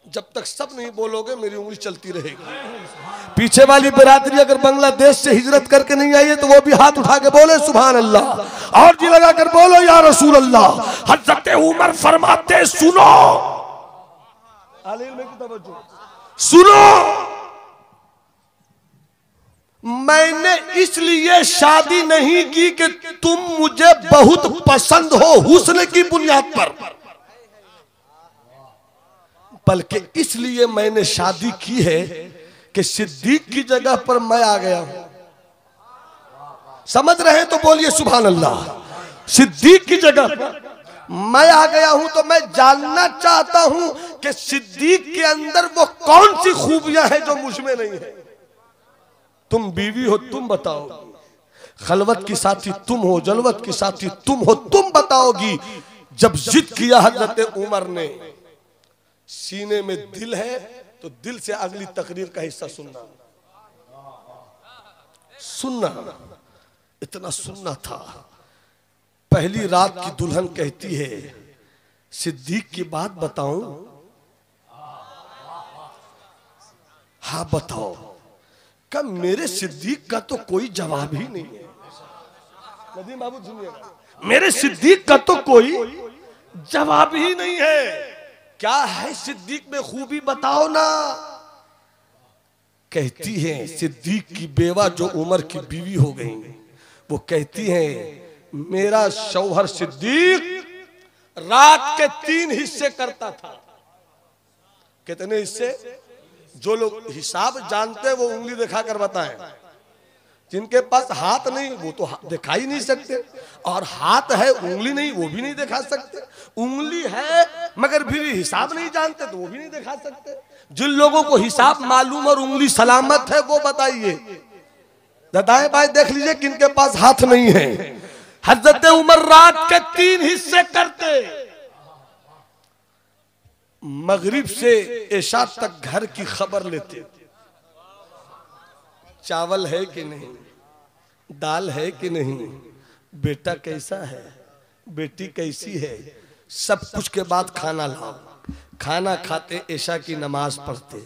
जब तक सब नहीं बोलोगे मेरी उंगली चलती रहेगी। पीछे वाली बिरादरी अगर बांग्लादेश से हिजरत करके नहीं आई है तो वो भी हाथ उठा के बोले सुभान अल्लाह, और जी लगा कर बोलो या रसूल अल्लाह। हजरत उमर फरमाते सुनो, सुनो, मैंने इसलिए शादी नहीं की कि तुम मुझे बहुत पसंद हो हुस्न की बुनियाद पर, बल्कि इसलिए मैंने शादी की है कि सिद्दीक की जगह पर मैं आ गया हूं। समझ रहे हैं तो बोलिए सुभान अल्लाह। सिद्दीक की जगह पर मैं आ गया हूं तो मैं जानना चाहता हूं कि सिद्दीक के अंदर वो कौन सी खूबियां हैं जो मुझ में नहीं है। तुम बीवी हो, तुम बताओगी। खलवत की साथी तुम हो, जलवत की साथी तुम हो, तुम बताओगी। जब जिद किया हजरत उमर ने, सीने में दिल है तो दिल से अगली तकरीर का हिस्सा सुनना, सुनना। इतना सुनना था। पहली रात की दुल्हन कहती है, सिद्दीक की बात बताऊं? हाँ बताओ। कब मेरे सिद्दीक का तो कोई जवाब ही नहीं है। नदीम बाबू सुनिएगा, मेरे सिद्दीक का तो कोई जवाब ही नहीं है। क्या है सिद्दीक में खूबी बताओ ना। कहती है सिद्दीक की बेवा जो उमर की बीवी हो गई, वो कहती है मेरा शौहर सिद्दीक रात के 3 हिस्से करता था। कितने हिस्से? जो लोग हिसाब जानते हैं वो उंगली दिखा कर बताएं। जिनके पास हाथ नहीं वो तो दिखा ही नहीं सकते, और हाथ है उंगली नहीं वो भी नहीं दिखा सकते। उंगली है मगर फिर हिसाब नहीं जानते तो वो भी नहीं दिखा सकते। जिन लोगों को हिसाब मालूम और उंगली सलामत है वो बताइए, बताएं भाई, देख लीजिए किनके पास हाथ नहीं है। हजरत उमर रात के 3 हिस्से करते। मगरिब से इशा तक घर की खबर लेते, चावल है कि नहीं, दाल है कि नहीं, बेटा कैसा है, बेटी कैसी है, सब कुछ के बाद खाना लाओ। खाना खाते इशा की नमाज पढ़ते।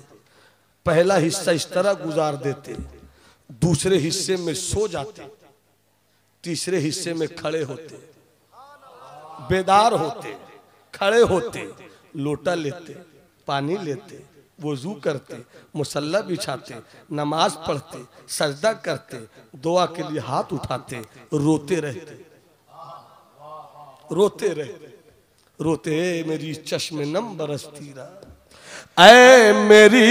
पहला हिस्सा इस तरह गुजार देते, दूसरे हिस्से में सो जाते, तीसरे हिस्से में खड़े होते, बेदार होते, खड़े होते, लोटा लेते, पानी लेते, वजू करते, मुसल्ला बिछाते, नमाज पढ़ते, सजदा करते, दुआ के लिए हाथ उठाते, रोते रहते, रोते रहते, रोते मेरी चश्मे नम बरसती रहा, ऐ मेरी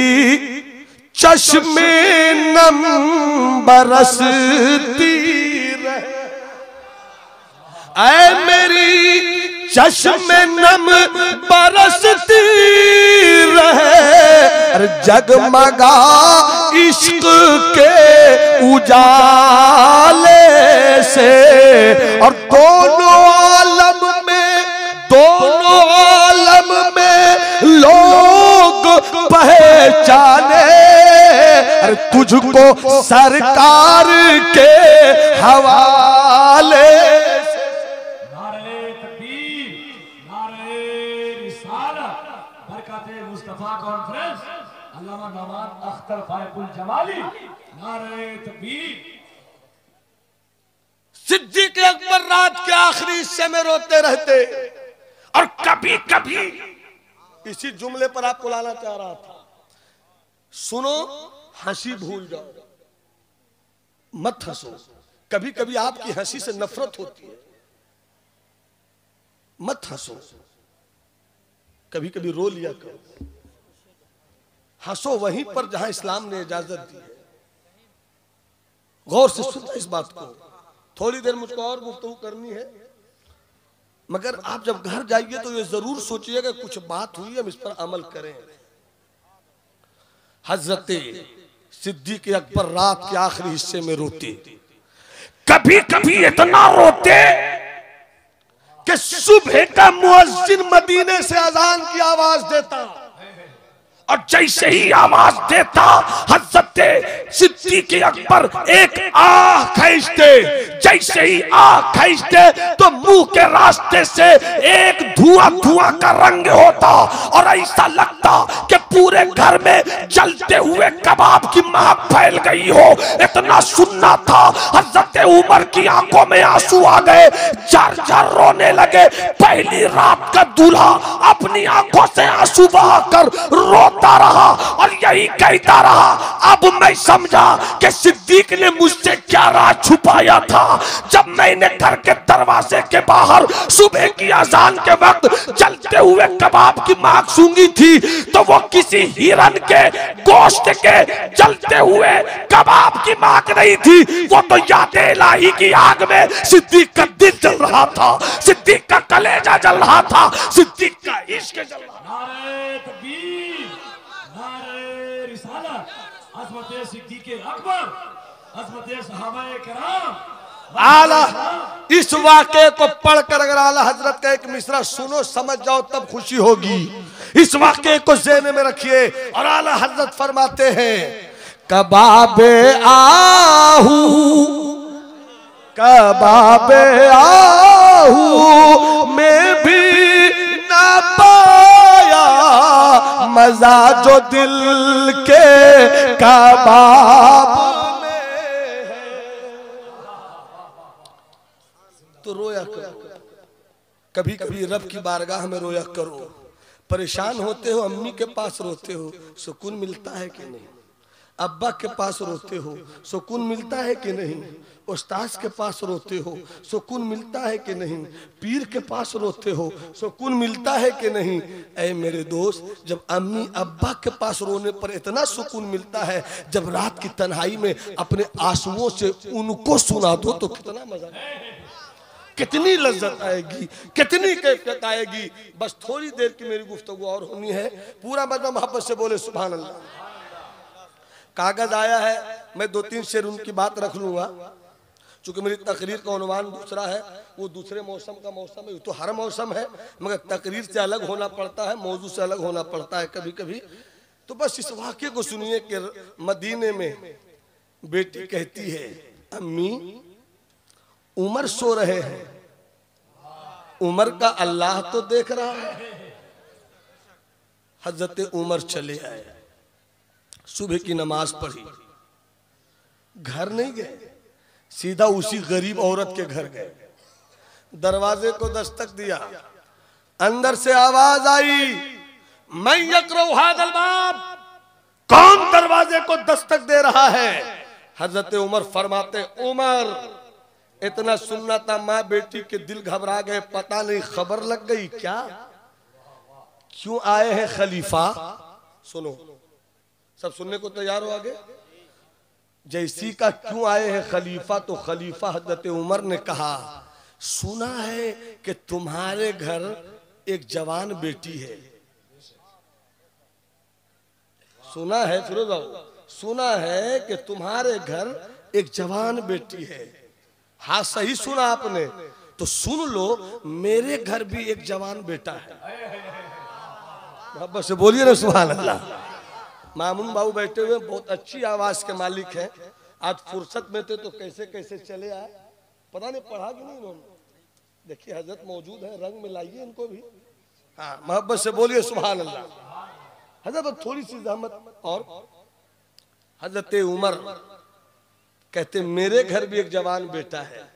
चश्मे नम बरसती रहे, ऐ मेरी चश्मे नम बरसती रहे, अरे जगमगा इश्क के उजाले से, और दोनों आलम में लोग पहचाने, अरे तुझको सरकार के हवाले। सिद्दीक अकबर रात के आखिरी हिस्से में रोते रहते, और कभी कभी इसी जुमले पर आपको लाना चाह रहा था, सुनो हंसी भूल जाओ, मत हंसो। कभी कभी आपकी हंसी से नफरत होती है, मत हंसो। कभी कभी रो लिया करो, हंसो वहीं पर जहां इस्लाम ने इजाजत दी है। गौर से सुनो इस बात को। थोड़ी देर मुझको और गुफ्तगू करनी है, मगर आप जब घर जाइए तो ये जरूर सोचिएगा कुछ बात हुई, हम इस पर अमल करें। हजरत सिद्दीक अकबर रात के आखिरी हिस्से में रोते, कभी कभी इतना रोते कि सुबह का मुअज्जिन मदीने से अजान की आवाज देता, और जैसे ही आवाज देता हजरत सिद्दीक अकबर एक आह खींचते। जैसे ही आह खींचते तो मुंह के रास्ते से एक धुआं धुआं का रंग होता, और ऐसा लगता कि पूरे घर में जलते हुए कबाब की महक फैल गई हो। इतना सुनना था। हजरत उमर की आंखों में आंसू आ गए, झरझर रोने लगे। पहली रात का दूल्हा अपनी आंखों से आंसू बहाकर रोता रहा और यही कहता रहा, अब मैं समझा कि सिद्दीक ने मुझसे क्या राज छुपाया था। जब मैंने घर के दरवाजे के बाहर सुबह की अजान के वक्त जलते हुए कबाब की महक सूंघी थी, तो वो किसी हिरन के गोश्त के जलते हुए कबाब की महक नहीं थी, वो तो याद इलाही की आग में सिद्दीक का दिल जल रहा था, सिद्दीक का कलेजा जल रहा था, सिद्दीक का इश्क जल रहा था। नारे तकबीर, नारे रिसालत, अज़मत सिद्दीक अकबर, अज़मत सहाबाए किराम। आला इस वाक़े को पढ़कर अगर आला हजरत का एक मिसरा सुनो समझ जाओ तब खुशी होगी। इस वाक़े को ज़हन में रखिए। और आला हजरत फरमाते हैं, कबाबे आहू कबाबे आहू में भी ना पाया मजा जो दिल के कबाब में है। तो रोया करो, कभी कभी रब की बारगाह में रोया करो। परेशान होते हो अम्मी के पास रोते हो, सुकून मिलता है कि नहीं? अब्बा के पास रोते हो, सुकून मिलता है कि नहीं? उस्ताद के पास रोते हो, सुकून मिलता है कि नहीं? पीर के पास रोते हो, सुकून मिलता है कि नहीं? ऐ मेरे दोस्त, जब अम्मी अब्बा के पास रोने पर इतना सुकून मिलता है, जब रात की तन्हाई में अपने आंसुओं से उनको सुना दो तो कितना मजा, कितनी लज्जत आएगी, कितनी कैफियत आएगी। बस थोड़ी देर की मेरी गुफ्तगू और होनी है, पूरा मजा मोहब्बत से बोले सुभान अल्लाह। कागज आया है, मैं 2-3 शेर उनकी बात रख लूंगा, चूंकि मेरी तकरीर का उन्वान दूसरा है, वो दूसरे मौसम का मौसम है, तो हर मौसम है मगर तकरीर से अलग होना पड़ता है, मौजू से अलग होना पड़ता है कभी कभी। तो बस इस वाक्य को सुनिए कि मदीने में बेटी कहती है, अम्मी उमर सो रहे हैं, उमर का अल्लाह तो देख रहा है। हजरत उमर चले आए, सुबह की नमाज पढ़ी, घर नहीं गए, सीधा उसी गरीब औरत के घर गए। दरवाजे को दस्तक दिया, अंदर से आवाज आई, मैं यकरऊ हाज़ल बाब, कौन दरवाजे को दस्तक दे रहा है? हजरत उमर फरमाते, उमर इतना सुनना था, माँ बेटी के दिल घबरा गए, पता नहीं खबर लग गई क्या, क्यों आए हैं खलीफा? सुनो, सब सुनने को तैयार हो आगे? जैसी का क्यों आए हैं खलीफा, तो खलीफा हजरत उमर ने कहा, सुना है कि तुम्हारे घर एक जवान बेटी है। सुना है फिरोज बाबू, सुना है कि तुम्हारे घर एक जवान बेटी है। हाँ सही सुना आपने, तो सुन लो, मेरे घर भी एक जवान बेटा है। बस बोलिए ना सुभान अल्लाह। मामून बाबू बैठे हुए बहुत अच्छी आवाज के मालिक हैं, आज फुर्सत में थे तो कैसे कैसे चले आए, पता नहीं पढ़ा कि नहीं इन्होंने। देखिए हजरत मौजूद है, रंग में लाइए इनको भी। हाँ मोहब्बत से बोलिए सुभान अल्लाह। हजरत थोड़ी सी जहमत और। हजरत उमर कहते, मेरे घर भी एक जवान बेटा है,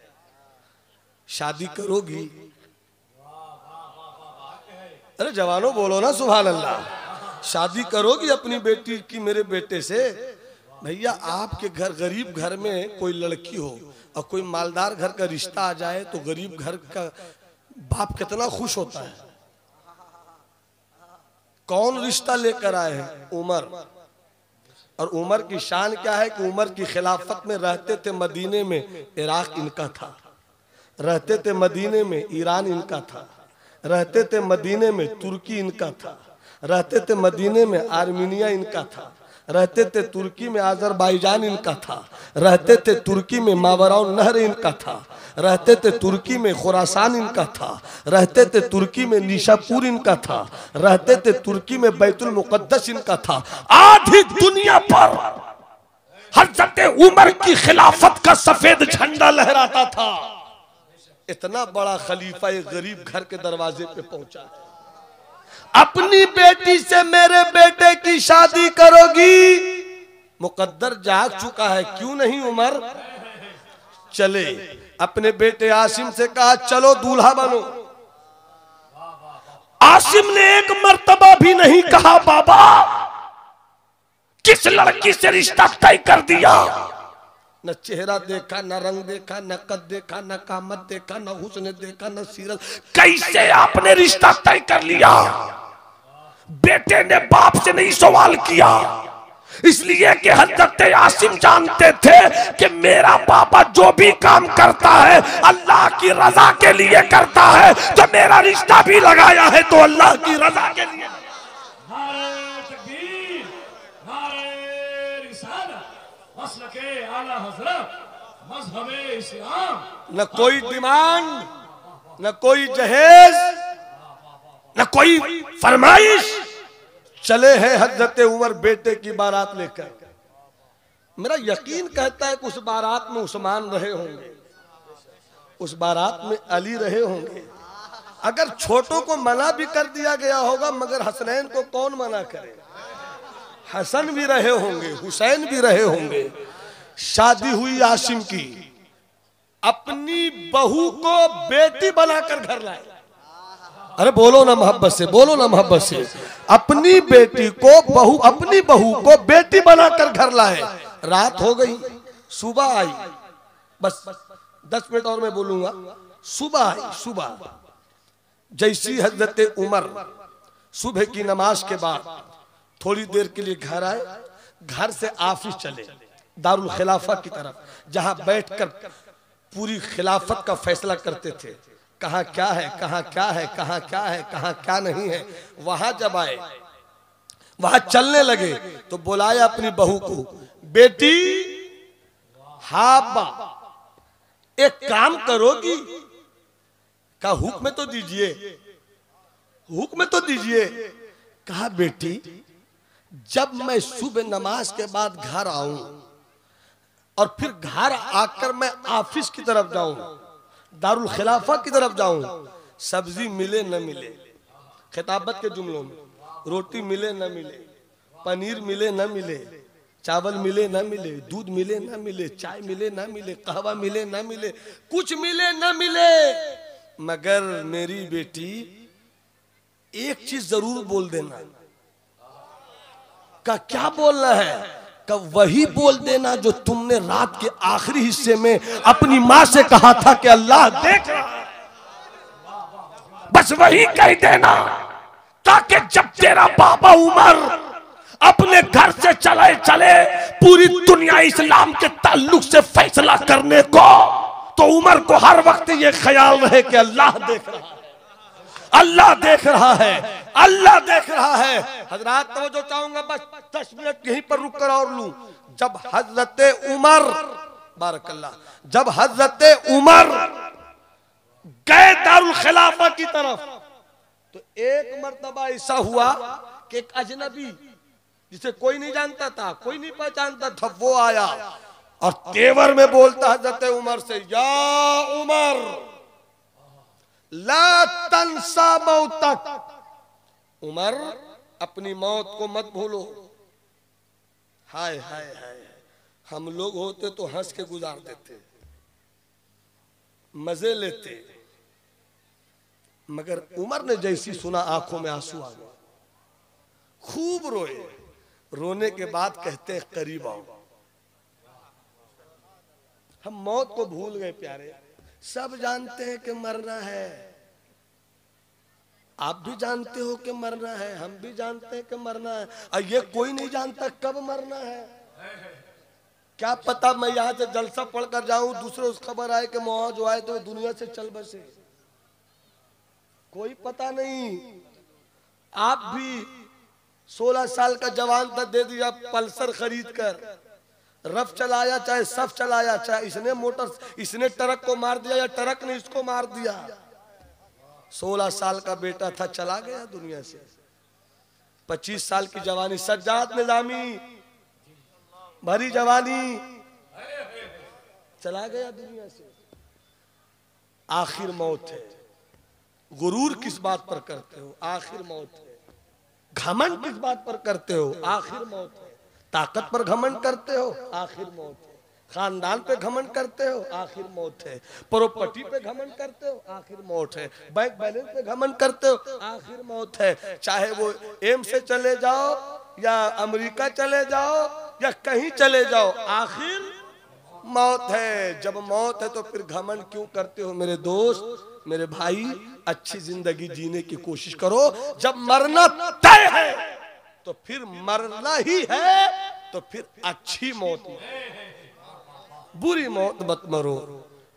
शादी करोगी? अरे जवानों बोलो ना सुभान अल्लाह। शादी करोगी अपनी बेटी की मेरे बेटे से? भैया आपके घर गरीब घर में कोई लड़की हो और कोई मालदार घर का रिश्ता आ जाए तो गरीब घर का बाप कितना खुश होता है। कौन रिश्ता लेकर आए हैं? उमर। और उमर की शान क्या है कि उमर की खिलाफत में रहते थे मदीने में इराक इनका था, रहते थे मदीने में ईरान इनका था, रहते थे मदीने में तुर्की इनका था, रहते थे मदीने में आर्मीनिया इनका था, रहते थे तुर्की में अजरबैजान इनका था, रहते थे तुर्की में मावराउन नहर इनका था, रहते थे तुर्की में खुरासान इनका था, रहते थे तुर्की में निशापुर इनका था, रहते थे तुर्की में बैतुल मुकद्दस इनका था। आधी दुनिया पर हजरत उमर की खिलाफत का सफेद झंडा लहराता था। इतना बड़ा खलीफा एक गरीब घर के दरवाजे पे पहुंचा। अपनी बेटी से मेरे बेटे की शादी करोगी? मुकद्दर जाग चुका है, क्यों नहीं उमर? चले अपने बेटे आसिम से कहा, चलो दूल्हा बनो। आसिम ने एक मर्तबा भी नहीं कहा बाबा किस लड़की से रिश्ता तय कर दिया। न चेहरा देखा, न रंग देखा, न कद देखा, न कामत देखा, न हुस्न देखा, न सीरत। कैसे आपने रिश्ता तय कर लिया? बेटे ने बाप से नहीं सवाल किया, इसलिए कि हजरत आसिम जानते थे कि मेरा पापा जो भी काम करता है अल्लाह की रजा के लिए करता है, तो मेरा रिश्ता भी लगाया है तो अल्लाह की रजा के लिए। नारे तकबीर, नारे रिसालत, मसलके आला हज़रत, मज़हबे इस्लाम। न कोई डिमांड, न कोई जहेज, न कोई फरमाइश, चले हैं हजरत उमर बेटे की बारात लेकर। मेरा यकीन कहता है कि उस बारात में उस्मान रहे होंगे, उस बारात में अली रहे होंगे। अगर छोटों को मना भी कर दिया गया होगा, मगर हसनैन को कौन मना करे? हसन भी रहे होंगे, हुसैन भी रहे होंगे। शादी हुई आसिम की, अपनी बहू को बेटी बनाकर घर लाए। अरे बोलो ना मोहब्बत से, बोलो ना मोहब्बत से। अपनी बेटी को बहू, अपनी बहू को बेटी बनाकर घर लाए। रात हो गई, सुबह आई, बस 10 मिनट और मैं बोलूंगा। सुबह आई, सुबह जैसी हजरत उमर सुबह की नमाज के बाद थोड़ी देर के लिए घर आए, घर से ऑफिस चले दारुल खिलाफा की तरफ, जहां बैठकर पूरी खिलाफत का फैसला करते थे। कहाँ क्या है, कहाँ क्या है, कहाँ क्या है, कहाँ क्या नहीं है। वहां जब आए, वहां चलने लगे तो बुलाया अपनी बहू को, बेटी हाबा एक काम करोगी? का हुक्म तो दीजिए, हुक्म तो दीजिए। कहा बेटी, जब मैं सुबह नमाज के बाद घर आऊं और फिर घर आकर मैं ऑफिस की तरफ जाऊं, दारुल खिलाफा की तरफ जाऊं, सब्जी मिले न मिले, खिताबत के जुमलों में, रोटी मिले न मिले, पनीर मिले न मिले, चावल मिले न मिले, दूध मिले न मिले, चाय मिले न मिले, कहवा मिले न मिले, कुछ मिले न मिले, मगर मेरी बेटी एक चीज जरूर बोल देना। का क्या बोलना है? का वही बोल देना जो तुमने रात के आखिरी हिस्से में अपनी माँ से कहा था कि अल्लाह देख रहा है। बस वही कह देना, ताकि जब तेरा बाबा उमर अपने घर से चले पूरी दुनिया इस्लाम के ताल्लुक से फैसला करने को, तो उमर को हर वक्त ये ख्याल रहे कि अल्लाह देख रहा है, अल्लाह देख रहा है, अल्लाह देख रहा है। हजरात तवज्जो चाहूंगा, बस 10 मिनट यहीं पर रुक कर और लूं। जब हजरत उमर, बारकल्लाह, जब हजरत उमर गए दारुल खिलाफा की तरफ, तो एक मर्तबा ऐसा हुआ कि एक अजनबी जिसे कोई नहीं जानता था, कोई नहीं पहचानता था, वो आया और तेवर में बोलता हजरत उमर से, या उमर ला तंसा मौतक, उमर अपनी मौत को मत भूलो। हाय हाय हाय, हम लोग होते तो हंस के गुजार देते, मजे लेते, मगर उमर ने जैसी सुना आंखों में आंसू आ गए, खूब रोए। रोने के बाद कहते हैं करीब आओ। हम मौत को भूल गए प्यारे, सब जानते हैं कि मरना है, आप भी जानते हो कि मरना है, हम भी जानते हैं कि मरना है, और ये कोई नहीं जानता कब मरना है। क्या पता मैं यहाँ से जलसा पढ़कर जाऊं, दूसरे उस खबर आए कि मौत जो आए तो दुनिया से चल बसे, कोई पता नहीं। आप भी 16 साल का जवान था, दे दिया पल्सर खरीद कर, रफ चलाया चाहे सफ चलाया, चाहे इसने ट्रक को मार दिया या ट्रक ने इसको मार दिया। 16 साल का बेटा था, चला गया दुनिया से। 25 साल की जवानी, सज्जाद निजामी भरी जवानी, चला गया दुनिया से। आखिर मौत है। गुरूर किस बात पर करते हो? आखिर मौत है। घमंड किस बात पर करते हो? आखिर मौत है। ताकत पर घमंड करते हो? आखिर मौत है। खानदान पे घमंड करते हो? आखिर मौत है। प्रॉपर्टी पे घमंड करते हो? आखिर मौत है। बैंक बैलेंस पे घमंड करते हो? आखिर मौत है। चाहे वो एम से चले जाओ या अमेरिका चले जाओ या कहीं चले जाओ, आखिर मौत है। जब मौत है तो फिर घमंड क्यों करते हो मेरे दोस्त, मेरे भाई? अच्छी जिंदगी जीने की कोशिश करो। जब मरना तय है तो फिर मरना ही है, तो फिर अच्छी मौत मरो, बुरी मौत मत मरो,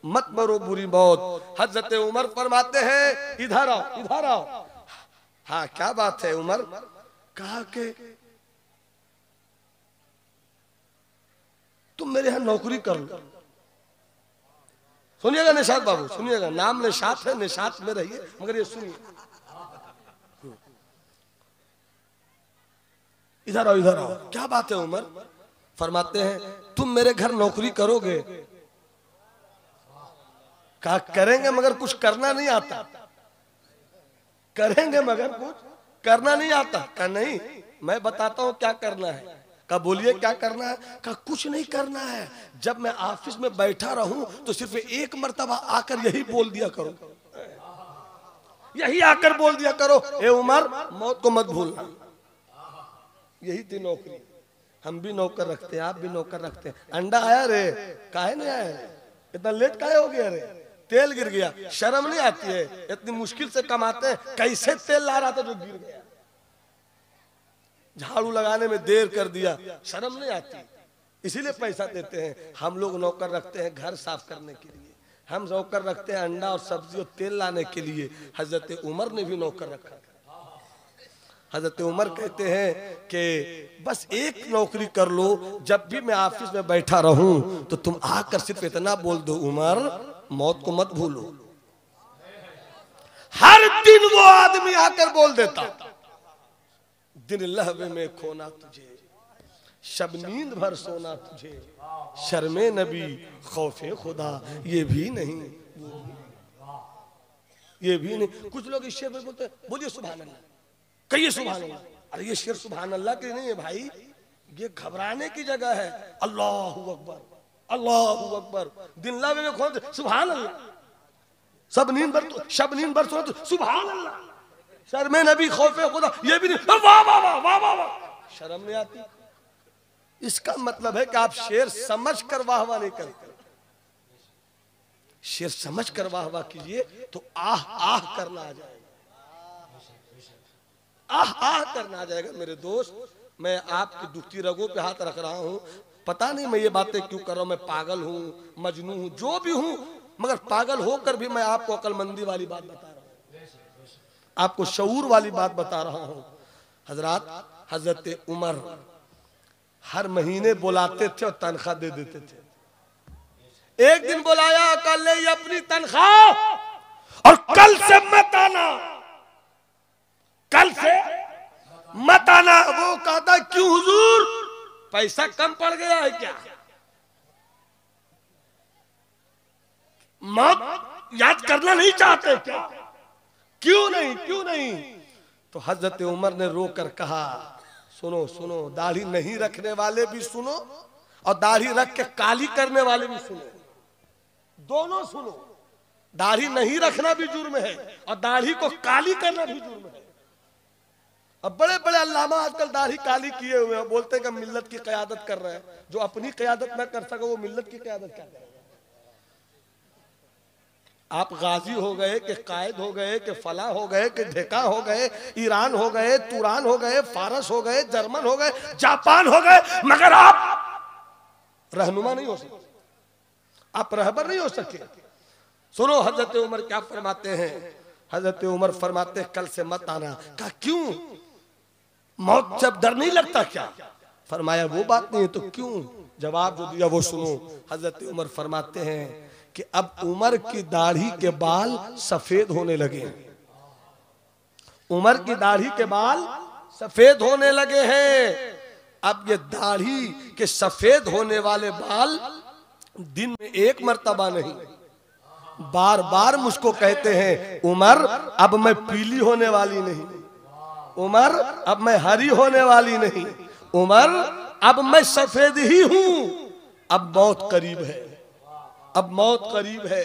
मत मरो बुरी मौत। हजरत उमर फरमाते हैं, इधर आओ, इधर आओ। हाँ क्या बात है उमर? कहा कि तुम मेरे यहां नौकरी कर लो। सुनिएगा निशात बाबू, सुनिएगा, नाम निशात है, निशात में रहिए, मगर ये सुनिए। इधर आओ, इधर आओ। क्या बात है उमर? फरमाते हैं तुम मेरे घर नौकरी करोगे? कहा करेंगे मगर कुछ करना नहीं आता, करेंगे मगर कुछ करना नहीं आता। कहा नहीं, मैं बताता हूं क्या करना है। कहा बोलिए क्या करना है। कहा कुछ नहीं करना है, जब मैं ऑफिस में बैठा रहूं तो सिर्फ एक मर्तबा आकर यही बोल दिया करो, यही आकर बोल दिया करो, ए उमर मौत को मत भूलना। यही थी नौकरी। हम भी नौकर रखते हैं, आप भी नौकर रखते हैं। अंडा आया रे, काहे नहीं आया रे, इतना लेट काहे हो गया रे, तेल गिर गया, शर्म नहीं आती है, इतनी मुश्किल से कमाते हैं, कैसे तेल ला रहा था जो गिर गया, झाड़ू लगाने में देर कर दिया, शर्म नहीं आती। इसीलिए पैसा देते हैं। हम लोग नौकर रखते हैं घर साफ करने के लिए, हम नौकर रखते हैं अंडा और सब्जी और तेल लाने के लिए। हजरत उमर ने भी नौकर रखा। हजरत उमर कहते हैं कि बस एक नौकरी कर लो, जब भी मैं ऑफिस में बैठा रहूं तो तुम आकर सिर्फ इतना बोल दो, उमर मौत को मत भूलो। हर दिन वो आदमी आकर बोल देता, दिन लहवे में खोना तुझे, शब नींद भर सोना तुझे, शर्मे नबी खौफे खुदा ये भी नहीं, ये भी नहीं। कुछ लोग इस शेर में बोलते हैं, बोलिए सुभान अल्लाह, कहिए सुभान अल्लाह। अरे ये शेर सुभान अल्लाह के नहीं है भाई, ये घबराने की जगह है। अल्लाहू अकबर, अल्लाहू अकबर, दिन लहवे में खोना सुभान अल्लाह, सब नींद भर तो शब नींद भर सोना तो सुभान अल्लाह, शर्मे नबी खौफे खुदा ये भी नहीं, वाह वाह वाह वाह वाह वाह, शर्म नहीं आती। इसका मतलब है कि आप शेर समझ कर वाह वाह नहीं करते। शेर समझ कर वाह वाह कीजिए तो आह आह करना आ जाएगा, आह आह करना आ जाएगा। मेरे दोस्त, मैं आपकी दुखती रगों पे हाथ रख रहा हूं। पता नहीं मैं ये बातें क्यों कर रहा हूं, मैं पागल हूं, मजनू हूं, जो भी हूं, मगर पागल होकर भी मैं आपको अक्लमंदी वाली बात बता रहा हूं, आपको शऊर वाली बात बता रहा हूं। हजरत हजरत उमर हर महीने बुलाते थे और तनख्वाह दे देते थे। एक दिन बुलाया, कल ले अपनी तनख्वाह और कल से मत आना, कल से मत आना। वो कहता क्यों हुजूर, पैसा कम पड़ गया है क्या, मौत याद करना नहीं चाहते क्या, क्यों नहीं, क्यों नहीं। तो हजरत उमर ने रोकर कहा, सुनो सुनो, दाढ़ी नहीं रखने वाले भी सुनो और दाढ़ी रख के काली करने वाले भी सुनो, दोनों सुनो। दाढ़ी नहीं रखना भी जुर्म है और दाढ़ी को काली करना भी जुर्म है। अब बड़े बड़े अल्लामा आजकल दाढ़ी काली किए हुए हैं, बोलते हैं कि मिल्लत की क़यादत कर रहे हैं। जो अपनी क़यादत न कर सके वो मिल्लत की क़यादत क्या करेगा। आप गाजी हो गए कि कायद हो गए कि फला हो गए कि ढेका हो गए, ईरान हो गए, तुरान हो गए, फारस हो गए, जर्मन हो गए, जापान हो गए, मगर आप रहनुमा नहीं हो सके, आप रहबर नहीं हो सके। सुनो हजरत उमर क्या फरमाते हैं। हजरत उमर फरमाते हैं कल से मत आना। कहा क्यों, मौत जब डर नहीं लगता क्या। फरमाया वो बात नहीं है तो क्यों। जवाब जो दिया वो सुनो। हजरत उमर फरमाते हैं कि अब उमर की दाढ़ी के बाल सफेद होने लगे, उमर की दाढ़ी के बाल सफेद होने लगे हैं। अब ये दाढ़ी के सफेद होने वाले बाल दिन में एक मर्तबा नहीं, बार बार मुझको कहते हैं, उमर अब मैं पीली होने वाली नहीं, उमर अब मैं हरी होने वाली नहीं, उमर अब मैं सफेद ही हूं, अब मौत करीब है, अब मौत करीब है।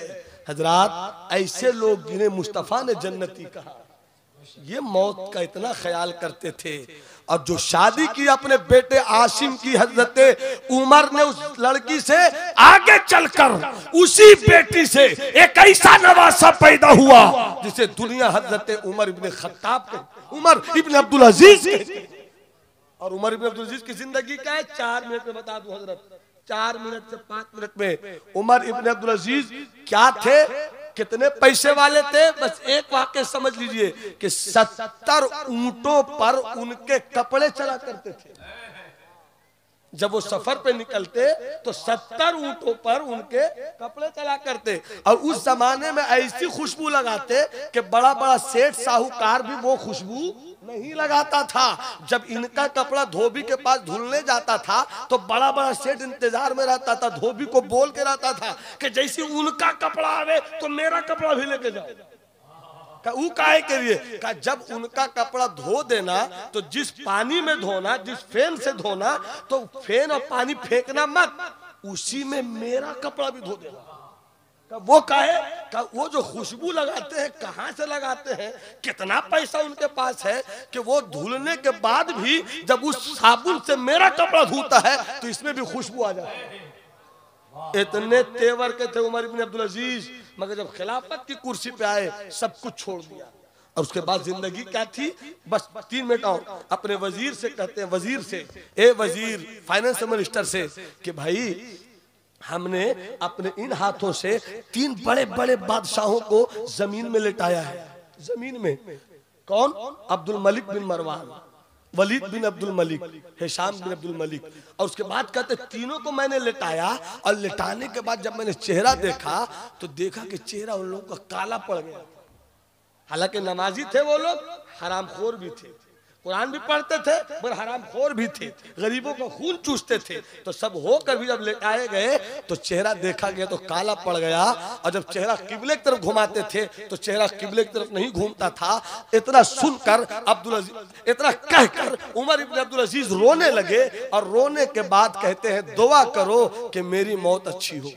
हजरात ऐसे लोग जिन्हें मुस्तफा ने जन्नती कहा, ये मौत का इतना ख्याल करते थे। और जो शादी की अपने बेटे आसिम की, हजरत उमर ने उस लड़की से आगे चलकर उसी बेटी से एक ऐसा नवासा पैदा हुआ जिसे दुनिया हजरत उमर इब्ने खत्ताब के, उमर इब्ने अब्दुल अजीज के। और उमर इब्ने अब्दुल अजीज की जिंदगी क्या है, 4 मिनट में बता दूं हजरत, 4 मिनट से 5 मिनट में। उमर इब्ने अब्दुल अजीज क्या थे, कितने पैसे वाले थे, बस एक वाक्य समझ लीजिए कि 70 ऊंटों पर उनके कपड़े चला करते थे। जब वो सफर पे निकलते तो 70 ऊंटों पर उनके कपड़े चला करते, और उस जमाने में ऐसी खुशबू लगाते कि बड़ा बड़ा सेठ साहूकार भी वो खुशबू नहीं लगाता था। जब इनका कपड़ा धोबी के पास धुलने जाता था तो बड़ा बड़ा सेठ इंतजार में रहता था, धोबी को बोल के रहता था कि जैसे उनका कपड़ा आवे तो मेरा कपड़ा भी लेके जाओ। वो काहे के लिए? का जब उनका कपड़ा धो देना तो जिस पानी में धोना, जिस फेन से धोना, तो फेन और पानी फेंकना मत, उसी में मेरा कपड़ा भी धो देना। का वो काहे? का वो जो खुशबू लगाते हैं कहाँ से लगाते हैं, कितना पैसा उनके पास है कि वो धुलने के बाद भी जब उस साबुन से मेरा कपड़ा धोता है तो इसमें भी खुशबू आ जाती है। इतने तेवर के थे उमर इब्न अब्दुल अजीज, मगर जब खिलाफत की कुर्सी पे आए सब कुछ छोड़ दिया। और उसके बाद जिंदगी क्या थी? बस 3 मिनट और अपने वजीर से कहते हैं, वजीर से, ए वजीर, फाइनेंस मिनिस्टर से, कि भाई हमने अपने इन हाथों से 3 बड़े बड़े बादशाहों को जमीन में लिटाया है। जमीन में कौन? अब्दुल मलिक बिन मरवान, वलीद बिन अब्दुल मलिक, हिशाम बिन अब्दुल मलिक। और उसके बाद कहते तीनों को मैंने लिटाया, और लिटाने के बाद जब मैंने चेहरा देखा तो देखा कि चेहरा उन लोगों का काला पड़ गया। हालांकि नमाजी थे वो लोग, हरामखोर भी थे, कुरान भी पढ़ते थे मगर हरामखोर भी थे, गरीबों का खून चूसते थे। तो सब होकर भी जब लेटाए गए तो चेहरा देखा गया तो काला पड़ गया। और जब चेहरा किबले की तरफ घुमाते थे तो चेहरा किबले की तरफ नहीं घूमता था। इतना सुनकर अब्दुल अजीज, इतना कहकर उमर इब्न अब्दुल अजीज रोने लगे, और रोने के बाद कहते हैं दुआ करो कि मेरी मौत अच्छी हो,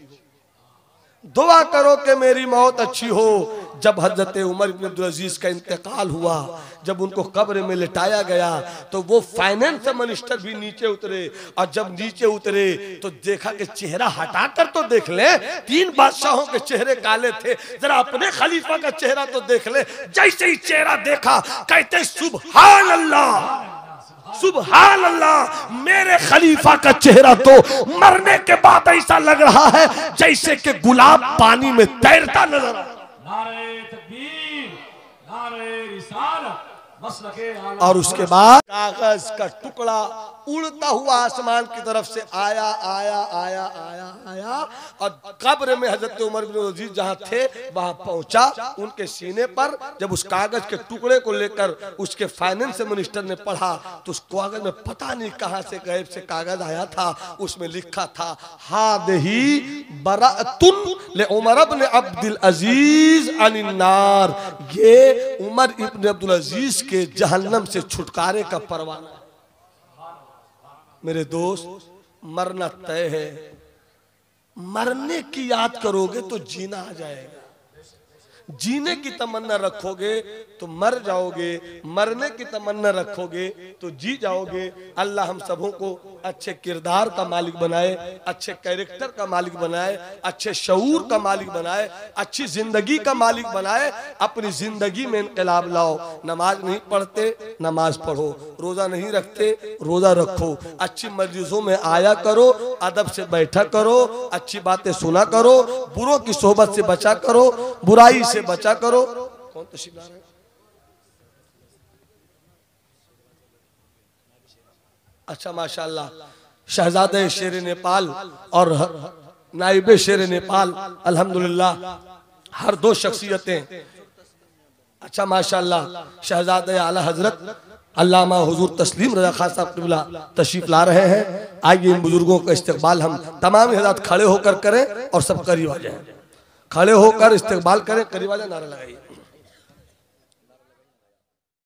दुआ करो कि मेरी मौत अच्छी हो। जब हजरत उमर इब्न अब्दुल अजीज का इंतकाल हुआ, जब उनको कब्र में लिटाया गया तो वो फाइनेंस मिनिस्टर भी नीचे उतरे, और जब नीचे उतरे तो देखा कि चेहरा हटाकर तो देख ले, 3 बादशाहों के चेहरे काले थे, जरा अपने खलीफा का चेहरा तो देख ले। जैसे ही चेहरा देखा कहते सुभान अल्लाह, सुभान अल्लाह, मेरे खलीफा का चेहरा तो मरने के बाद ऐसा लग रहा है जैसे कि गुलाब पानी में तैरता नजर आ। नारे तकबीर, नारे रिसालत, मसलके आला। और उसके बाद कागज का टुकड़ा उड़ता हुआ आसमान की तरफ से आया आया आया आया आया, और कब्र में हजरत उमर बिन अजीज जहां थे वहां पहुंचा। उनके सीने पर जब उस कागज के टुकड़े को लेकर उसके फाइनेंस मिनिस्टर ने पढ़ा तो उस कागज में पता नहीं कहां से गैब से कागज आया था। उसमें लिखा था हादिही बराअतुन ले उमर इब्न अब्दुल अजीज अनिन नार, ये उमर इब्न अब्दुल अजीज के जहन्नम से छुटकारे का परवाना। मेरे दोस्त, मरना तय है, मरने की याद करोगे तो जीना आ जाएगा, जीने की तमन्ना रखोगे तो मर जाओगे, मरने की तमन्ना रखोगे तो जी जाओगे। अल्लाह हम सबों को अच्छे किरदार का मालिक बनाए, अच्छे कैरेक्टर का मालिक बनाए, अच्छे शऊर का मालिक बनाए, अच्छी जिंदगी का मालिक बनाए। अपनी जिंदगी में इनकलाब लाओ। नमाज नहीं पढ़ते, नमाज पढ़ो, रोजा नहीं रखते, रोजा रखो, अच्छी मजलिसों में आया करो, अदब से बैठा करो, अच्छी बातें सुना करो, बुरों की सोहबत से बचा करो, बुराई से बचा करो। कौन तशरीफ ला रहे हैं? अच्छा माशाल्लाह, शहजादे शेर नेपाल और नाइबे शेर नेपाल, अल्हम्दुलिल्लाह हर 2 शख्सियतें। अच्छा माशाल्लाह, शहजादे आला हजरत अल्लामा हुजूर तस्लीम रजा खान साहब क़िबला तशरीफ ला रहे हैं। आइए इन बुजुर्गों का इस्तकबाल हम तमाम हजरात खड़े होकर करें और सब करीब आ जाए, खड़े होकर इस्तकबाल करें, करीब आ जाए, नारा लगाइए।